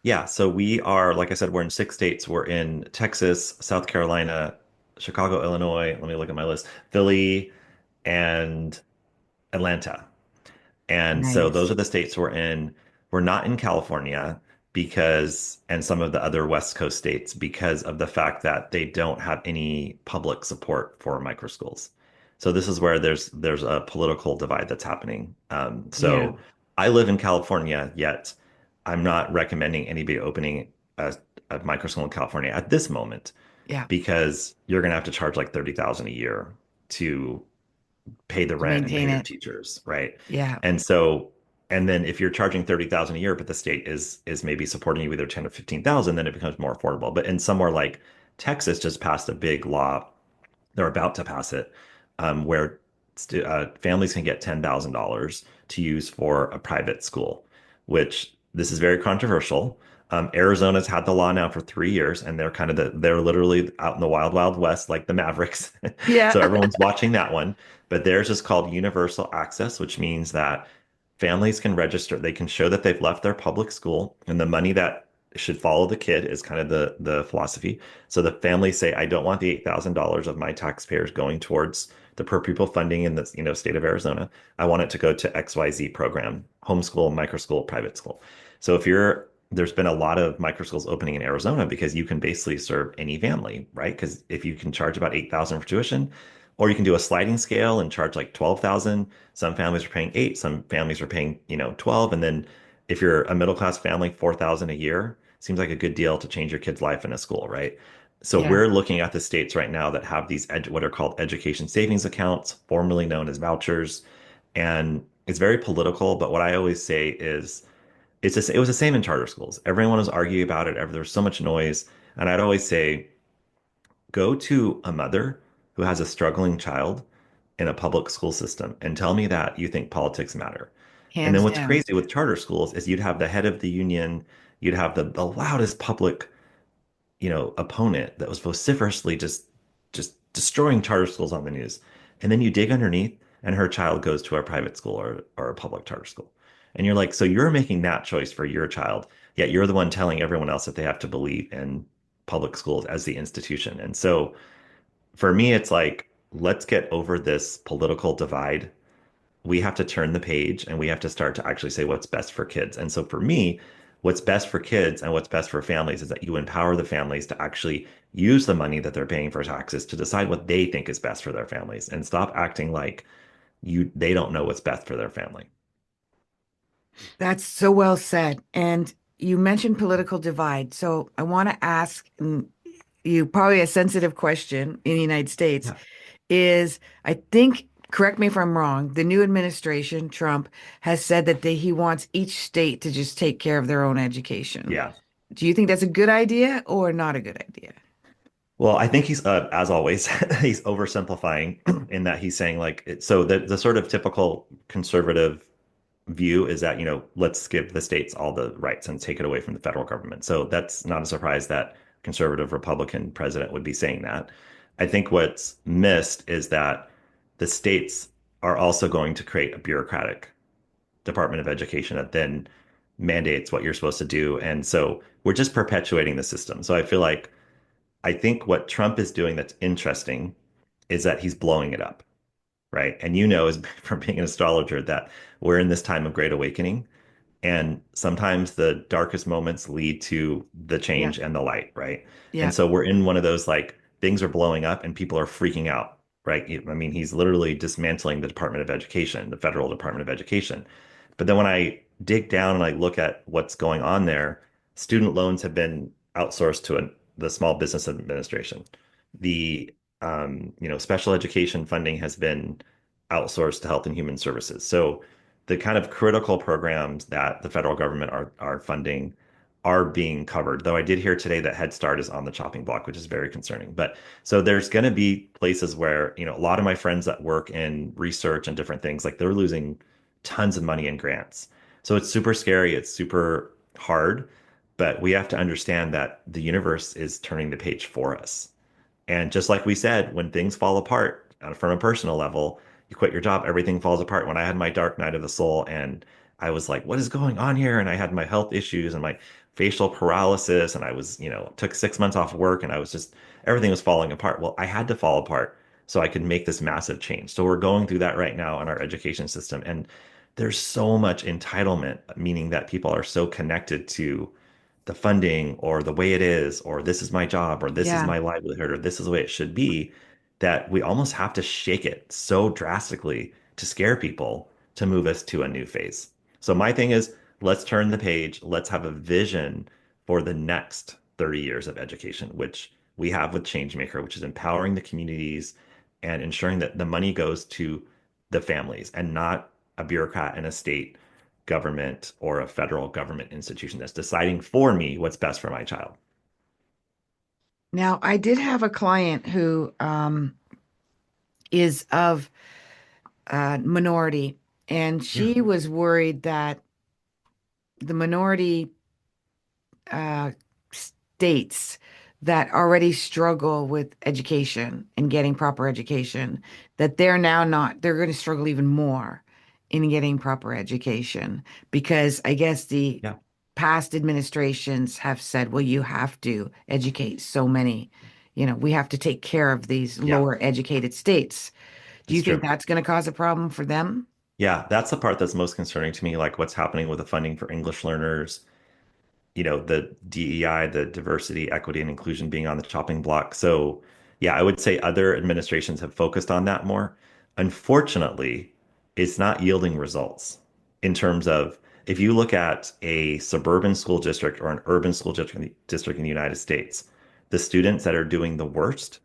B: Yeah. So we are, like I said, we're in 6 states. We're in Texas, South Carolina, Chicago, Illinois. Let me look at my list. Philly and Atlanta. And so those
A: Nice.
B: are the states we're in. We're not in California and some of the other West Coast states because of the fact that they don't have any public support for micro schools. So this is where there's a political divide that's happening.
A: Yeah.
B: So I live in California, yet I'm not recommending anybody opening a micro school in California at this moment
A: Yeah.
B: because you're going to have to charge like 30,000 a year to pay the
A: To
B: rent and pay
A: maintain
B: your
A: it.
B: teachers, right?
A: Yeah.
B: And so And then if you're charging 30,000 a year, but the state is maybe supporting you either 10 or 15,000, then it becomes more affordable. But in somewhere like Texas just passed a big law, they're about to pass it, where families can get $10,000 to use for a private school, which this is very controversial. Arizona's had the law now for 3 years, and they're kind of they're literally out in the wild, wild west, like the Mavericks.
A: Yeah.
B: So everyone's watching that one. But theirs is called universal access, which means that families can register. They can show that they've left their public school, and the money that should follow the kid is kind of the philosophy. So the families say, I don't want the $8,000 of my taxpayers going towards the per pupil funding in the state of Arizona. I want it to go to XYZ program, homeschool, microschool, private school. So there's been a lot of microschools opening in Arizona because you can basically serve any family, right? Because if you can charge about 8,000 for tuition, or you can do a sliding scale and charge like 12,000. Some families are paying 8, some families are paying, 12. And then if you're a middle class family, 4,000 a year seems like a good deal to change your kid's life in a school, right? So
A: Yeah.
B: we're looking at the states right now that have these what are called education savings accounts, formerly known as vouchers. And it's very political, but what I always say is it was the same in charter schools. Everyone was arguing about it. There was so much noise. And I'd always say, go to a mother who has a struggling child in a public school system and tell me that you think politics matter. And then
A: Hands
B: what's
A: down.
B: crazy with charter schools is you'd have the head of the union, you'd have the loudest public, opponent that was vociferously just destroying charter schools on the news. And then you dig underneath and her child goes to a private school or a public charter school. And you're like, so you're making that choice for your child, yet you're the one telling everyone else that they have to believe in public schools as the institution. And so for me, it's like, let's get over this political divide. We have to turn the page and we have to start to actually say what's best for kids. And so for me, what's best for kids and what's best for families is that you empower the families to actually use the money that they're paying for taxes to decide what they think is best for their families and stop acting like they don't know what's best for their family.
A: That's so well said. And you mentioned political divide. So I want to ask you probably a sensitive question in the United States
B: Yeah.
A: is I think, correct me if I'm wrong, the new administration, Trump, has said that he wants each state to just take care of their own education.
B: Yeah.
A: Do you think that's a good idea or not a good idea?
B: Well, I think he's, as always, he's oversimplifying in that he's saying like, so the sort of typical conservative view is that, let's give the states all the rights and take it away from the federal government. So that's not a surprise that conservative Republican president would be saying that. I think what's missed is that the states are also going to create a bureaucratic Department of Education that then mandates what you're supposed to do. And so we're just perpetuating the system. So I think what Trump is doing that's interesting is that he's blowing it up, right? And as from being an astrologer that we're in this time of great awakening. And sometimes the darkest moments lead to the
A: Yeah.
B: change and the light, right? And
A: Yeah.
B: so we're in one of those like things are blowing up and people are freaking out, right? I mean, he's literally dismantling the Department of Education, the federal Department of Education. But then when I dig down and I look at what's going on there, student loans have been outsourced to the Small Business Administration. The special education funding has been outsourced to Health and Human Services. So the kind of critical programs that the federal government are funding are being covered. Though I did hear today that Head Start is on the chopping block, which is very concerning. But so there's going to be places where, a lot of my friends that work in research and different things, like they're losing tons of money in grants. So it's super scary. It's super hard, but we have to understand that the universe is turning the page for us. And just like we said, when things fall apart from a personal level, you quit your job, everything falls apart. When I had my dark night of the soul and I was like, what is going on here? And I had my health issues and my facial paralysis, and I was, took 6 months off work and I was just, everything was falling apart. Well, I had to fall apart so I could make this massive change. So we're going through that right now in our education system. And there's so much entitlement, meaning that people are so connected to the funding or the way it is, or this is my job, or this is
A: Yeah.
B: my livelihood, or this is the way it should be, that we almost have to shake it so drastically to scare people to move us to a new phase. So my thing is, let's turn the page. Let's have a vision for the next 30 years of education, which we have with Changemaker, which is empowering the communities and ensuring that the money goes to the families and not a bureaucrat in a state government or a federal government institution that's deciding for me what's best for my child.
A: Now, I did have a client who is of minority, and
B: Yeah.
A: she was worried that the minority uh, states that already struggle with education and getting proper education, that they're going to struggle even more in getting proper education because I guess the
B: Yeah.
A: past administrations have said, well, you have to educate so many, we have to take care of these
B: Yeah.
A: lower educated states. Do you
B: It's
A: think
B: true.
A: that's going to cause a problem for them?
B: Yeah, that's the part that's most concerning to me, like what's happening with the funding for English learners, the DEI, the diversity, equity, and inclusion being on the chopping block. So, yeah, I would say other administrations have focused on that more. Unfortunately, it's not yielding results in terms of if you look at a suburban school district or an urban school district in the United States, the students that are doing the worst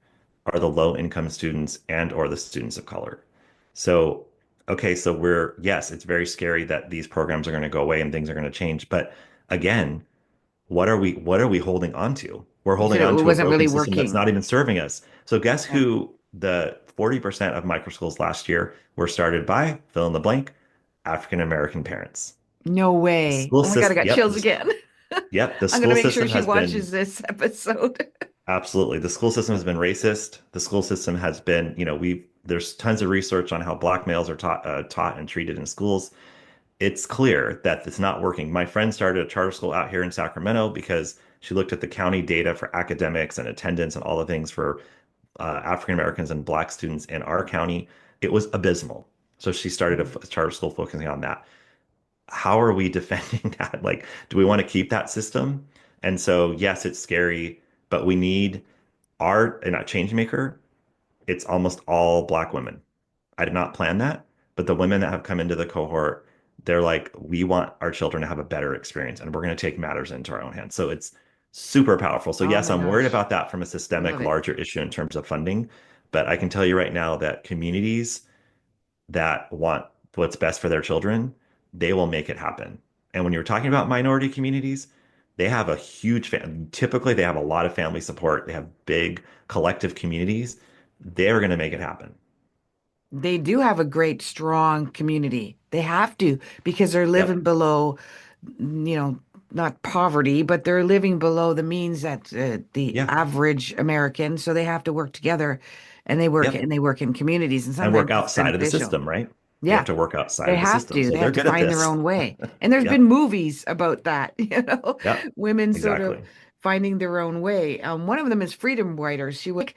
B: are the low income students and or the students of color. So, okay, so yes, it's very scary that these programs are going to go away and things are going to change, but again, what are we holding on to? We're
A: You said
B: holding
A: it
B: on to a
A: wasn't
B: broken
A: really
B: system that's
A: working.
B: not even serving us. So guess
A: Yeah.
B: who the 40% of micro schools last year were started by, fill in the blank, African American parents.
A: No
B: The
A: way.
B: school
A: Oh my God, I
B: system,
A: got chills again.
B: the
A: I'm gonna
B: school
A: make sure
B: system
A: she
B: has been
A: watches this episode.
B: absolutely, the school system has been racist. The school system has been, there's tons of research on how black males are taught and treated in schools. It's clear that it's not working. My friend started a charter school out here in Sacramento because she looked at the county data for academics and attendance and all the things for African Americans and Black students in our county. It was abysmal. So she started a charter school focusing on that. How are we defending that? Like, do we want to keep that system? And so, yes, it's scary, but we need and a change maker. It's almost all Black women. I did not plan that, but the women that have come into the cohort, they're like, we want our children to have a better experience and we're going to take matters into our own hands. So it's super powerful. So
A: Oh
B: yes,
A: my
B: I'm worried
A: gosh.
B: about that from a
A: I
B: systemic,
A: love it.
B: larger issue in terms of funding. But I can tell you right now that communities that want what's best for their children, they will make it happen. And when you're talking about minority communities, they have a huge typically they have a lot of family support. They have big collective communities. They're going to make it happen.
A: They do have a great, strong community. They have to because they're living
B: Yep.
A: below, you know, not poverty, but they're living below the means that the
B: Yeah.
A: average American. So they have to work together,
B: Yep.
A: and they work in communities, and
B: And work
A: sometimes it's
B: outside of the
A: beneficial.
B: system, right? They have
A: Yeah,
B: to work outside
A: they
B: of the
A: have
B: system.
A: to.
B: So
A: They
B: they're
A: have to
B: good at
A: find their
B: this.
A: own way. And there's been
B: Yep.
A: movies about that,
B: Yep.
A: women sort of
B: Exactly.
A: finding their own way. One of them is Freedom Writers. She was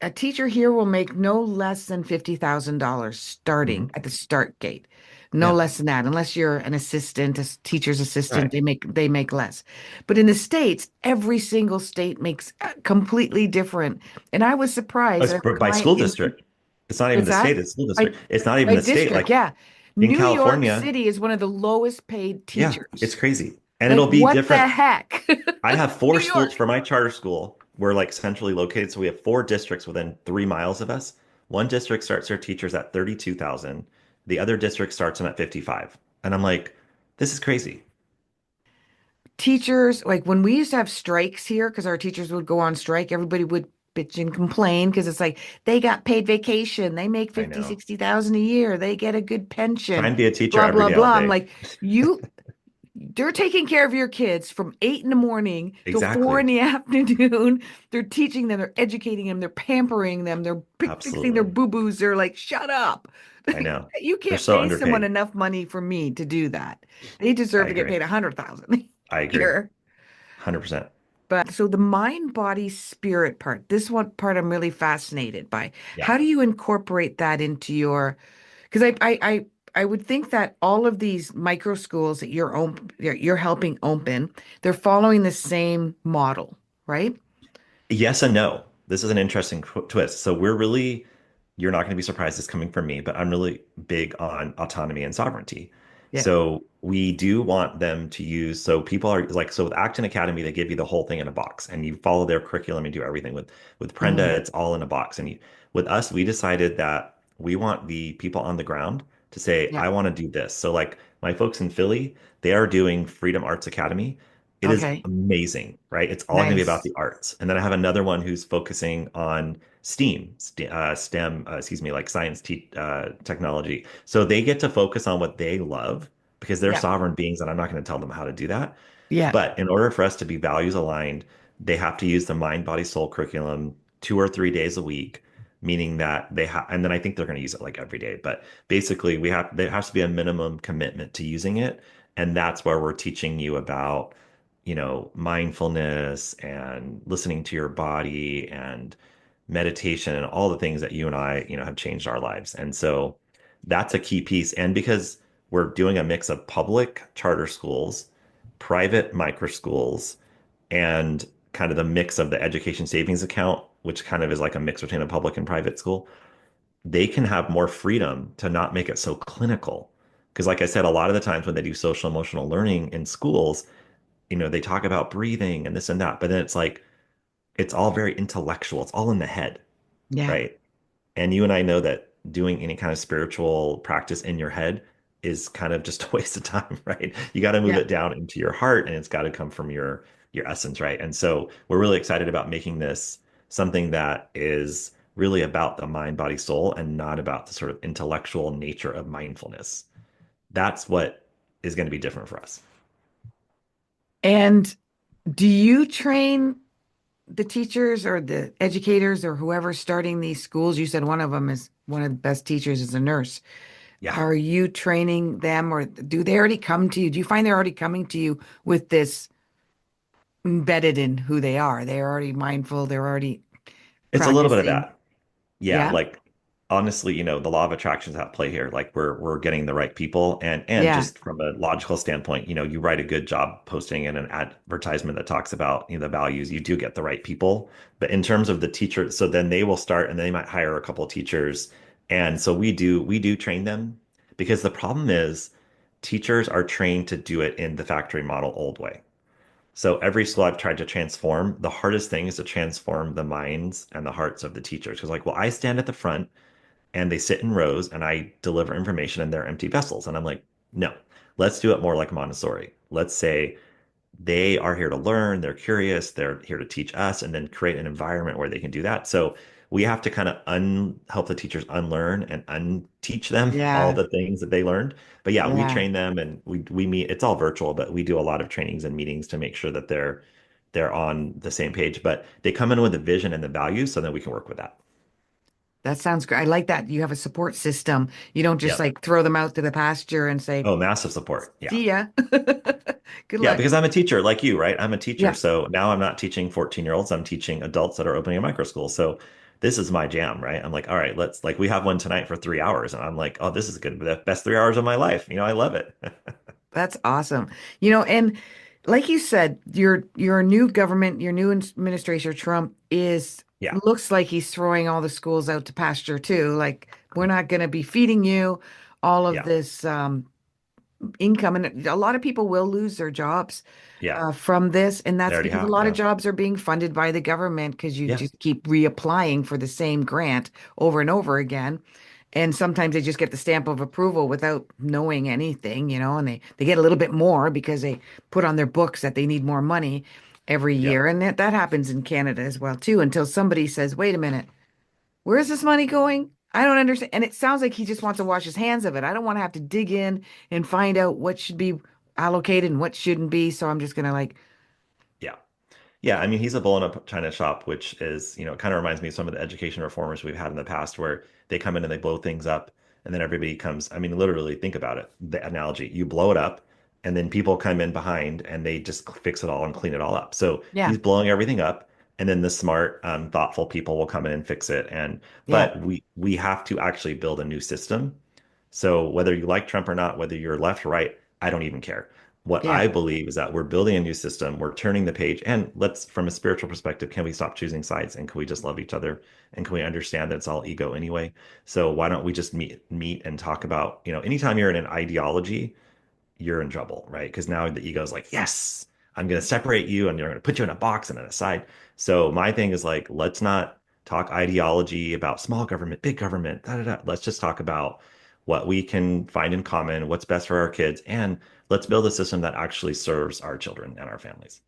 A: a teacher here will make no less than $50,000 starting
B: Hmm.
A: at the start gate. No
B: Yeah.
A: less than that, unless you're an assistant, a teacher's assistant,
B: Right.
A: they make less. But in the States, every single state makes completely different. And I was surprised. I have a
B: By
A: client
B: school
A: in
B: district. It's not even
A: what's
B: the
A: that?
B: state, it's school
A: By
B: district. It's not even
A: by
B: the state.
A: district,
B: Like
A: yeah.
B: in
A: New York
B: California,
A: City is one of the lowest paid
B: yeah, it's
A: teachers.
B: crazy. And
A: Like,
B: it'll be
A: what the
B: different.
A: heck?
B: I have
A: New
B: four schools
A: York.
B: for my charter school. We're like centrally located. So we have four districts within 3 miles of us. One district starts their teachers at 32,000. The other district starts them at 55. And I'm like, this is crazy.
A: Teachers, like when we used to have strikes here, because our teachers would go on strike, everybody would bitch and complain because it's like they got paid vacation, they make
B: I
A: 50,
B: know.
A: 60,000 a year, they get a good
B: Try
A: pension,
B: and be a teacher
A: blah,
B: every
A: blah,
B: day, all
A: blah. I'm
B: day.
A: like, they're taking care of your kids from 8 in the morning till 4 in
B: Exactly.
A: the afternoon. They're teaching them, they're educating them, they're pampering them, they're fixing their
B: Absolutely.
A: boo-boos. They're like, shut up.
B: I know.
A: You
B: They're
A: can't
B: so
A: pay someone
B: underpaid.
A: enough money for me to do that. They
B: I
A: deserve to get
B: agree.
A: paid 100,000 a
B: I agree.
A: year.
B: 100%.
A: But so the mind, body, spirit part, this one part I'm really fascinated by.
B: Yeah.
A: How do you incorporate that into your, because I would think that all of these micro schools that you're helping open, they're following the same model, right?
B: Yes and no. This is an interesting twist. So you're not going to be surprised it's coming from me, but I'm really big on autonomy and sovereignty.
A: Yeah.
B: So we do want them to use, so people are like, so with Acton Academy, they give you the whole thing in a box and you follow their curriculum and do everything. With Prenda,
A: Mhm.
B: it's all in a box. With us, we decided that we want the people on the ground to say,
A: Yeah.
B: I want to do this. So like my folks in Philly, they are doing Freedom Arts Academy. It is
A: Okay.
B: amazing, right? It's all going to be about
A: Nice.
B: the arts. And then I have another one who's focusing on STEM, excuse me, like science, te technology. So they get to focus on what they love because they're
A: Yeah.
B: sovereign beings, and I'm not going to tell them how to do that.
A: Yeah.
B: But in order for us to be values aligned, they have to use the mind, body, soul curriculum 2 or 3 days a week, meaning that they have, and then I think they're going to use it like every day. But basically, there has to be a minimum commitment to using it. And that's where we're teaching you about, mindfulness and listening to your body and meditation and all the things that you and I, have changed our lives. And so that's a key piece. And because we're doing a mix of public charter schools, private micro schools, and kind of the mix of the education savings account, which kind of is like a mix between a public and private school, they can have more freedom to not make it so clinical. Because, like I said, a lot of the times when they do social emotional learning in schools, they talk about breathing and this and that, but then it's like, it's all very intellectual. It's all in the head,
A: Yeah.
B: right? And you and I know that doing any kind of spiritual practice in your head is kind of just a waste of time, right? You got to move
A: Yeah.
B: it down into your heart and it's got to come from your essence, right? And so we're really excited about making this something that is really about the mind, body, soul and not about the sort of intellectual nature of mindfulness. That's what is going to be different for us.
A: And do you train the teachers or the educators or whoever's starting these schools? You said one of them is one of the best teachers is a nurse.
B: Yeah.
A: Are you training them or do they already come to you? Do you find they're already coming to you with this embedded in who they are? They're already mindful, they're already
B: It's a little bit of
A: practicing.
B: that. Yeah,
A: Yeah.
B: like honestly, the law of attraction is at play here. Like we're getting the right people and
A: Yeah.
B: just from a logical standpoint, you write a good job posting in an advertisement that talks about, the values, you do get the right people. But in terms of the teacher, so then they will start and they might hire a couple of teachers. And so we do train them because the problem is teachers are trained to do it in the factory model old way. So every school I've tried to transform, the hardest thing is to transform the minds and the hearts of the teachers. Because like, well, I stand at the front and they sit in rows and I deliver information and they're empty vessels. And I'm like, no, let's do it more like Montessori. Let's say they are here to learn, they're curious, they're here to teach us, and then create an environment where they can do that. So we have to kind of help the teachers unlearn and unteach them all
A: Yeah.
B: the things that they learned. But yeah, we
A: Yeah.
B: train them and we meet. It's all virtual, but we do a lot of trainings and meetings to make sure that they're on the same page. But they come in with the vision and the values, so that we can work with that.
A: That sounds great. I like that. You have a support system. You don't just
B: Yep.
A: like throw them out to the pasture and say,
B: Oh, massive support. Yeah.
A: see ya. Good
B: Yeah,
A: luck.
B: because I'm a teacher like you, right? I'm a teacher.
A: Yeah,
B: So now I'm not teaching 14-year-olds, I'm teaching adults that are opening a micro school. So this is my jam, right? I'm like, all right, let's like we have one tonight for 3 hours. And I'm like, oh, this is good. The best 3 hours of my life. I love it.
A: that's awesome. And like you said, your new government, your new administration, Trump is
B: Yeah.
A: looks like he's throwing all the schools out to pasture too. Like we're not going to be feeding you all of
B: Yeah.
A: this income, and a lot of people will lose their jobs
B: Yeah.
A: from this, and
B: They
A: that's
B: already
A: because a
B: have.
A: lot of
B: Yeah.
A: jobs are being funded by the government because you
B: Yeah.
A: just keep reapplying for the same grant over and over again. And sometimes they just get the stamp of approval without knowing anything, and they get a little bit more because they put on their books that they need more money every
B: Yeah.
A: year. And that happens in Canada as well, too, until somebody says, wait a minute, where's this money going? I don't understand. And it sounds like he just wants to wash his hands of it. I don't want to have to dig in and find out what should be allocated and what shouldn't be. So I'm just gonna like,
B: Yeah. Yeah, I mean, he's a bull in a china shop, which is, it kind of reminds me of some of the education reformers we've had in the past where they come in and they blow things up and then everybody comes. I mean, literally, think about it. The analogy, you blow it up and then people come in behind and they just fix it all and clean it all up. So
A: yeah,
B: he's blowing everything up and then the smart, thoughtful people will come in and fix it.
A: yeah,
B: But we have to actually build a new system. So whether you like Trump or not, whether you're left or right, I don't even care. What
A: yeah,
B: I believe is that we're building a new system, we're turning the page, and from a spiritual perspective, can we stop choosing sides and can we just love each other and can we understand that it's all ego anyway? So why don't we just meet and talk about, anytime you're in an ideology, you're in trouble, right? Because now the ego is like, yes, I'm going to separate you and you're going to put you in a box and an aside. So my thing is like, let's not talk ideology about small government, big government, da, da, da. Let's just talk about what we can find in common, what's best for our kids, and let's build a system that actually serves our children and our families.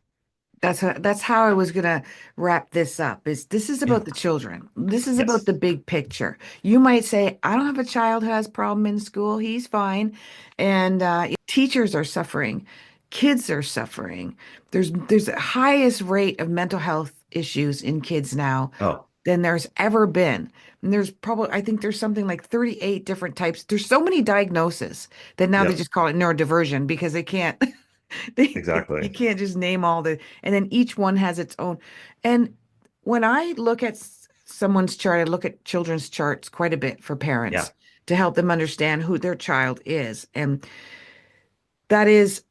A: That's how I was gonna wrap this up. Is this is
B: Yeah.
A: about the children. This is about
B: Yes.
A: the big picture. You might say, I don't have a child who has problem in school. He's fine. And teachers are suffering. Kids are suffering. There's the highest rate of mental health issues in kids now
B: Oh,
A: than there's ever been. And there's probably, I think there's something like 38 different types. There's so many diagnoses that now they
B: yep.
A: just call it neurodiversion because they can't you
B: Exactly.
A: can't just name all the, and then each one has its own. And when I look at someone's chart, I look at children's charts quite a bit for
B: Yeah.
A: parents to help them understand who their child is. And that is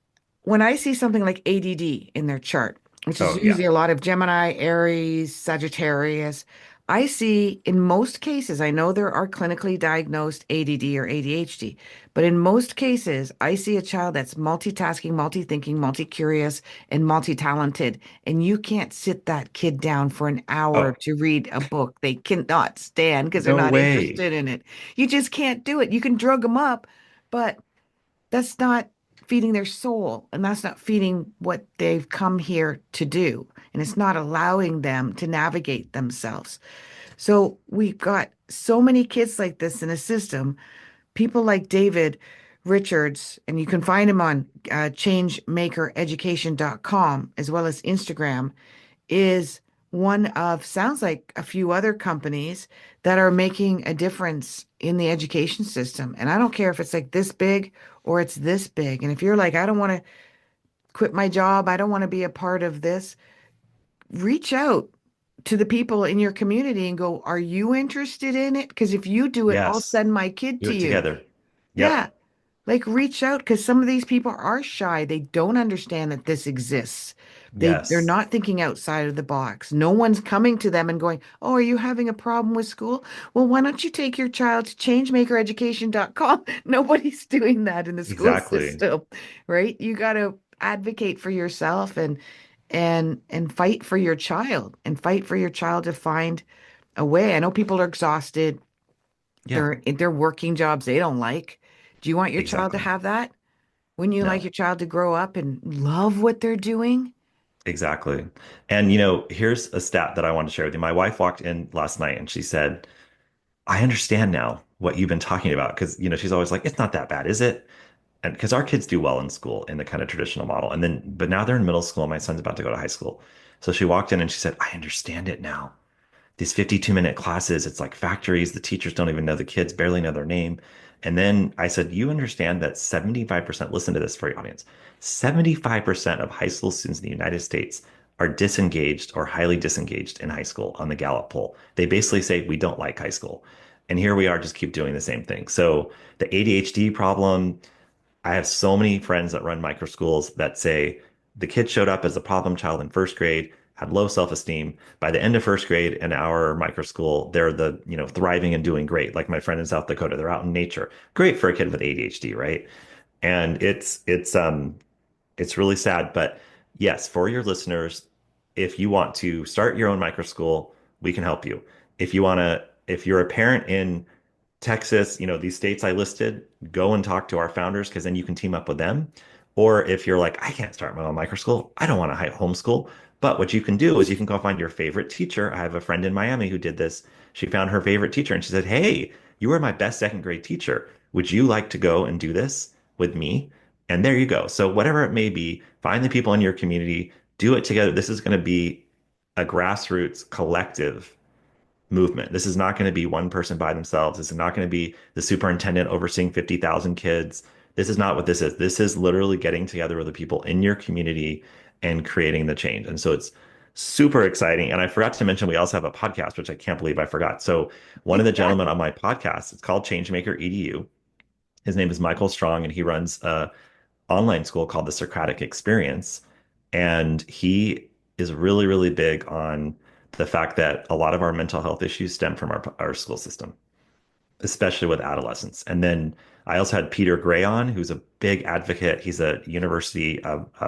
A: when I see something like ADD in their chart, which is
B: Oh, yeah.
A: usually a lot of Gemini, Aries, Sagittarius, I see in most cases, I know there are clinically diagnosed ADD or ADHD, but in most cases, I see a child that's multitasking, multi-thinking, multi-curious, and multi-talented. And you can't sit that kid down for an hour
B: Oh,
A: to read a book they cannot stand because they're
B: no
A: not
B: way.
A: interested in it. You just can't do it. You can drug them up, but that's not feeding their soul and that's not feeding what they've come here to do. And it's not allowing them to navigate themselves. So we've got so many kids like this in a system, people like David Richards, and you can find him on changemakereducation.com as well as Instagram, is one of, sounds like a few other companies that are making a difference in the education system. And I don't care if it's like this big or it's this big. And if you're like, I don't want to quit my job, I don't want to be a part of this, reach out to the people in your community and go, are you interested in it? Because if you do it, I'll
B: Yes.
A: send my kid
B: Do
A: to
B: it
A: you.
B: together.
A: Yeah.
B: Yep.
A: Like reach out because some of these people are shy. They don't understand that this exists. They're
B: Yes.
A: not thinking outside of the box. No one's coming to them and going, "Oh, are you having a problem with school? Well, why don't you take your child to changemakereducation.com?" Nobody's doing that in the school
B: Exactly.
A: system, right? You got to advocate for yourself and fight for your child and fight for your child to find a way. I know people are exhausted.
B: Yeah.
A: They're working jobs they don't like. Do you want your child to
B: Exactly.
A: have that? Wouldn't you like
B: No.
A: your child to grow up and love what they're doing?
B: Exactly. And here's a stat that I wanted to share with you. My wife walked in last night and she said, I understand now what you've been talking about. Because, she's always like, it's not that bad, is it? And because our kids do well in school in the kind of traditional model. And then, but now they're in middle school. My son's about to go to high school. So she walked in and she said, I understand it now. These 52-minute classes, it's like factories. The teachers don't even know the kids, barely know their name. And then I said, you understand that 75%, listen to this for your audience, 75% of high school students in the United States are disengaged or highly disengaged in high school on the Gallup poll. They basically say, we don't like high school. And here we are, just keep doing the same thing. So the ADHD problem, I have so many friends that run micro schools that say the kid showed up as a problem child in first grade, had low self-esteem. By the end of first grade in our micro school, they're thriving and doing great. Like my friend in South Dakota, they're out in nature. Great for a kid with ADHD, right? And it's really sad, but yes, for your listeners, if you want to start your own micro school, we can help you. If you're a parent in Texas, these states I listed, go and talk to our founders because then you can team up with them. Or if you're like, I can't start my own micro school, I don't want to homeschool. But what you can do is you can go find your favorite teacher. I have a friend in Miami who did this. She found her favorite teacher and she said, hey, you were my best second grade teacher. Would you like to go and do this with me? And there you go. So whatever it may be, find the people in your community, do it together. This is going to be a grassroots collective movement. This is not going to be one person by themselves. This is not going to be the superintendent overseeing 50,000 kids. This is not what this is. This is literally getting together with the people in your community and creating the change. And so it's super exciting. And I forgot to mention, we also have a podcast, which I can't believe I forgot. So one of the
A: Yeah.
B: gentlemen on my podcast, it's called Changemaker EDU. His name is Michael Strong, and he runs a online school called the Socratic Experience. And he is really, really big on the fact that a lot of our mental health issues stem from our school system, especially with adolescents. And then I also had Peter Gray on, who's a big advocate. He's a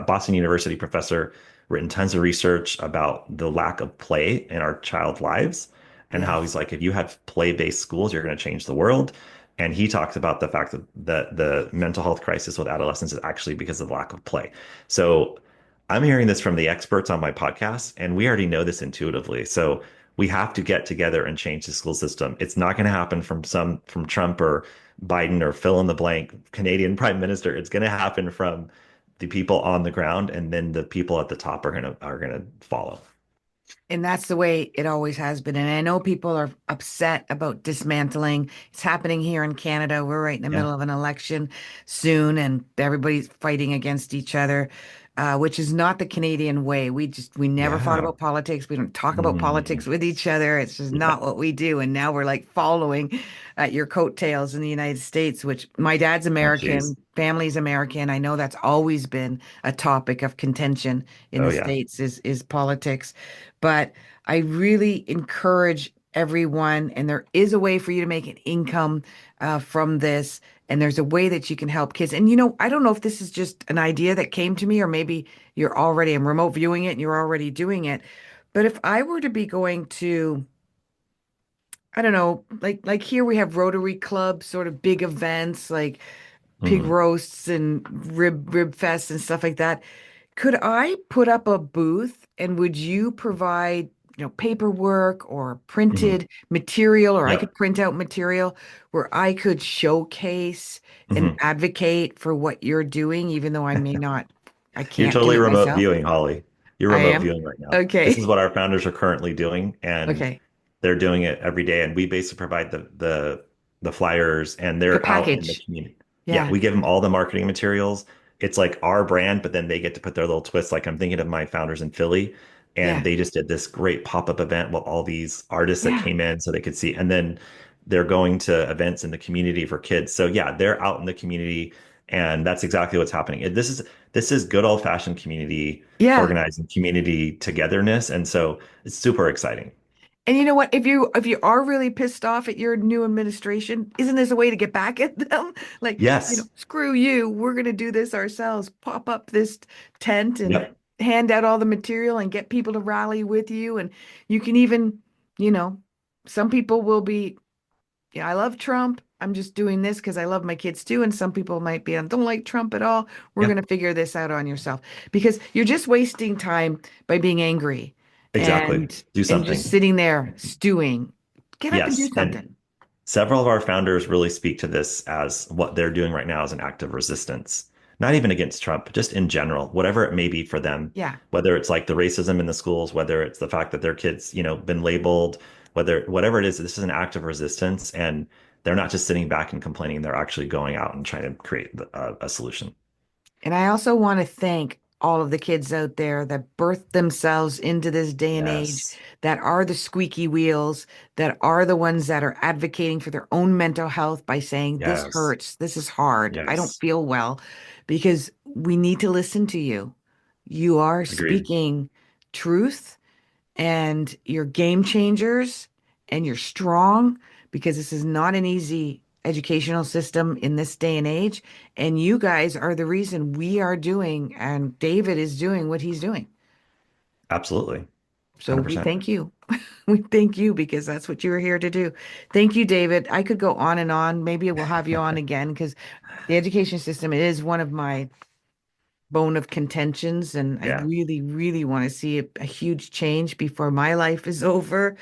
B: Boston University professor, written tons of research about the lack of play in our child lives and how
A: Yes.
B: he's like, if you have play-based schools, you're going to change the world. And he talks about the fact that the mental health crisis with adolescents is actually because of lack of play. So I'm hearing this from the experts on my podcast, and we already know this intuitively. So we have to get together and change the school system. It's not going to happen from Trump or Biden or fill in the blank Canadian prime minister. It's going to happen from the people on the ground, and then the people at the top are gonna follow.
A: And that's the way it always has been. And I know people are upset about dismantling. It's happening here in Canada. We're right in the
B: Yeah.
A: middle of an election soon, and everybody's fighting against each other, which is not the Canadian way. We never fought
B: Yeah.
A: about politics. We don't talk about
B: Mm.
A: politics with each other. It's just
B: Yeah.
A: not what we do. And now we're like following at your coattails in the United States, which my dad's
B: Oh, geez.
A: American, family's American. I know that's always been a topic of contention in
B: Oh,
A: the
B: yeah.
A: States is politics. But I really encourage everyone, and there is a way for you to make an income from this, and there's a way that you can help kids. And I don't know if this is just an idea that came to me, or maybe I'm remote viewing it and you're already doing it. But if I were to be going to, I don't know, like here we have Rotary Club sort of big events like pig
B: Mhm.
A: roasts and rib fests and stuff like that. Could I put up a booth and would you provide, paperwork or
B: Mhm.
A: printed material, or I could
B: Yep.
A: print out material where I could showcase and
B: Mhm.
A: advocate for what you're doing, even though I
B: You're
A: can't do
B: totally
A: it
B: remote
A: myself.
B: viewing, Holly. You're
A: I
B: remote
A: am.
B: viewing right now. This is
A: Okay.
B: what our founders are currently doing, and
A: Okay.
B: they're doing it every day. And we basically provide the flyers, and
A: The
B: they're out in the
A: package.
B: community. Yeah,
A: Yeah.
B: we give them all the marketing materials. It's like our brand, but then they get to put their little twist. Like I'm thinking of my founders in Philly, and
A: Yeah.
B: they just did this great pop-up event with all these artists that
A: Yeah.
B: came in so they could see. And then they're going to events in the community for kids. So yeah, they're out in the community, and that's exactly what's happening. This is good old-fashioned community
A: Yeah.
B: organizing, community togetherness, and so it's super exciting.
A: And you know what? If you are really pissed off at your new administration, isn't this a way to get back at them? Like,
B: Yes.
A: screw you. We're going to do this ourselves. Pop up this tent and
B: Yep.
A: hand out all the material and get people to rally with you. And you can even, you know, some people will be, yeah, I love Trump. I'm just doing this because I love my kids too. And some people might be, I don't like Trump at all. We're
B: Yeah.
A: going to figure this out on yourself because you're just wasting time by being angry
B: Exactly. Do
A: and just
B: something.
A: sitting there stewing. Get up and do
B: Yes. And
A: something.
B: several of our founders really speak to this as what they're doing right now as an act of resistance, not even against Trump, just in general, whatever it may be for them,
A: Yeah.
B: whether it's like the racism in the schools, whether it's the fact that their kids, been labeled, whatever it is, this is an act of resistance. And they're not just sitting back and complaining, they're actually going out and trying to create a solution.
A: And I also want to thank all of the kids out there that birthed themselves into this day and age,
B: Yes.
A: that are the squeaky wheels, that are the ones that are advocating for their own mental health by saying, this
B: Yes.
A: hurts, this is hard, I don't
B: Yes.
A: feel well, because we need to listen to you. You are
B: Agreed.
A: speaking truth and you're game changers and you're strong because this is not an easy educational system in this day and age. And you guys are the reason we are doing, and David is doing what he's doing.
B: Absolutely.
A: So we
B: 100%.
A: thank you. We thank you because that's what you were here to do. Thank you, David. I could go on and on. Maybe we'll have you on again because the education system is one of my bone of contentions, and I
B: Yeah.
A: really, really want to see a huge change before my life is over.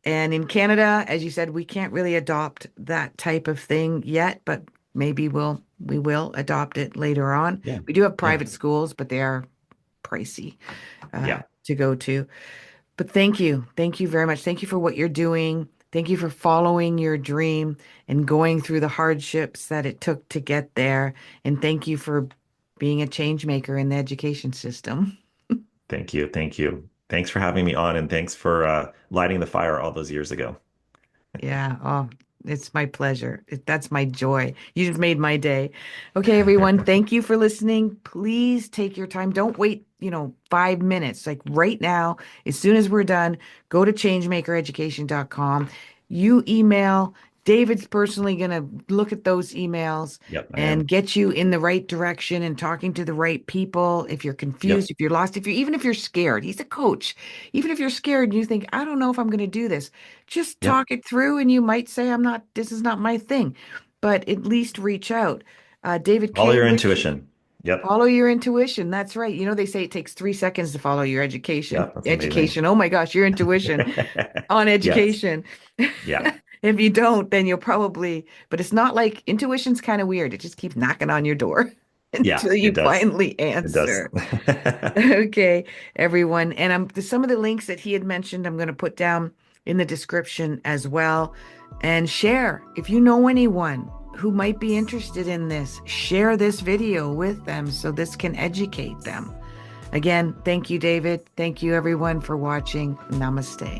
A: And in Canada, as you said, we can't really adopt that type of thing yet, but maybe we will adopt it later on.
B: Yeah.
A: We do have
B: Yeah.
A: private schools, but they are pricey
B: Yeah.
A: to go to. But thank you. Thank you very much. Thank you for what you're doing. Thank you for following your dream and going through the hardships that it took to get there. And thank you for being a change maker in the education system.
B: Thank you. Thank you. Thanks for having me on, and thanks for lighting the fire all those years ago.
A: Yeah. Oh, it's my pleasure. That's my joy. You just made my day. Okay, everyone. Thank you for listening. Please take your time. Don't wait, 5 minutes. Like right now, as soon as we're done, go to changemakereducation.com. You email David's personally going to look at those emails
B: Yep, I
A: and
B: am.
A: get you in the right direction and talking to the right people. If you're confused,
B: Yep,
A: if you're lost, even if you're scared, he's a coach. Even if you're scared and you think, I don't know if I'm going to do this, just
B: yep.
A: talk it through and you might say, this is not my thing, but at least reach out. David
B: Follow
A: K.
B: your
A: wish
B: intuition. Yep,
A: Follow your intuition. That's right. You know, they say it takes 3 seconds to follow your education.
B: yep. That's amazing.
A: Education. Oh my gosh, your intuition on
B: Yes.
A: education.
B: Yeah.
A: If you don't, then you'll probably, but it's not like intuition's kind of weird. It just keeps knocking on your door
B: Yeah,
A: until
B: it
A: you
B: does.
A: finally
B: It does.
A: answer. Okay, everyone. And some of the links that he had mentioned, I'm going to put down in the description as well. And share. If you know anyone who might be interested in this, share this video with them so this can educate them. Again, thank you, David. Thank you, everyone, for watching. Namaste.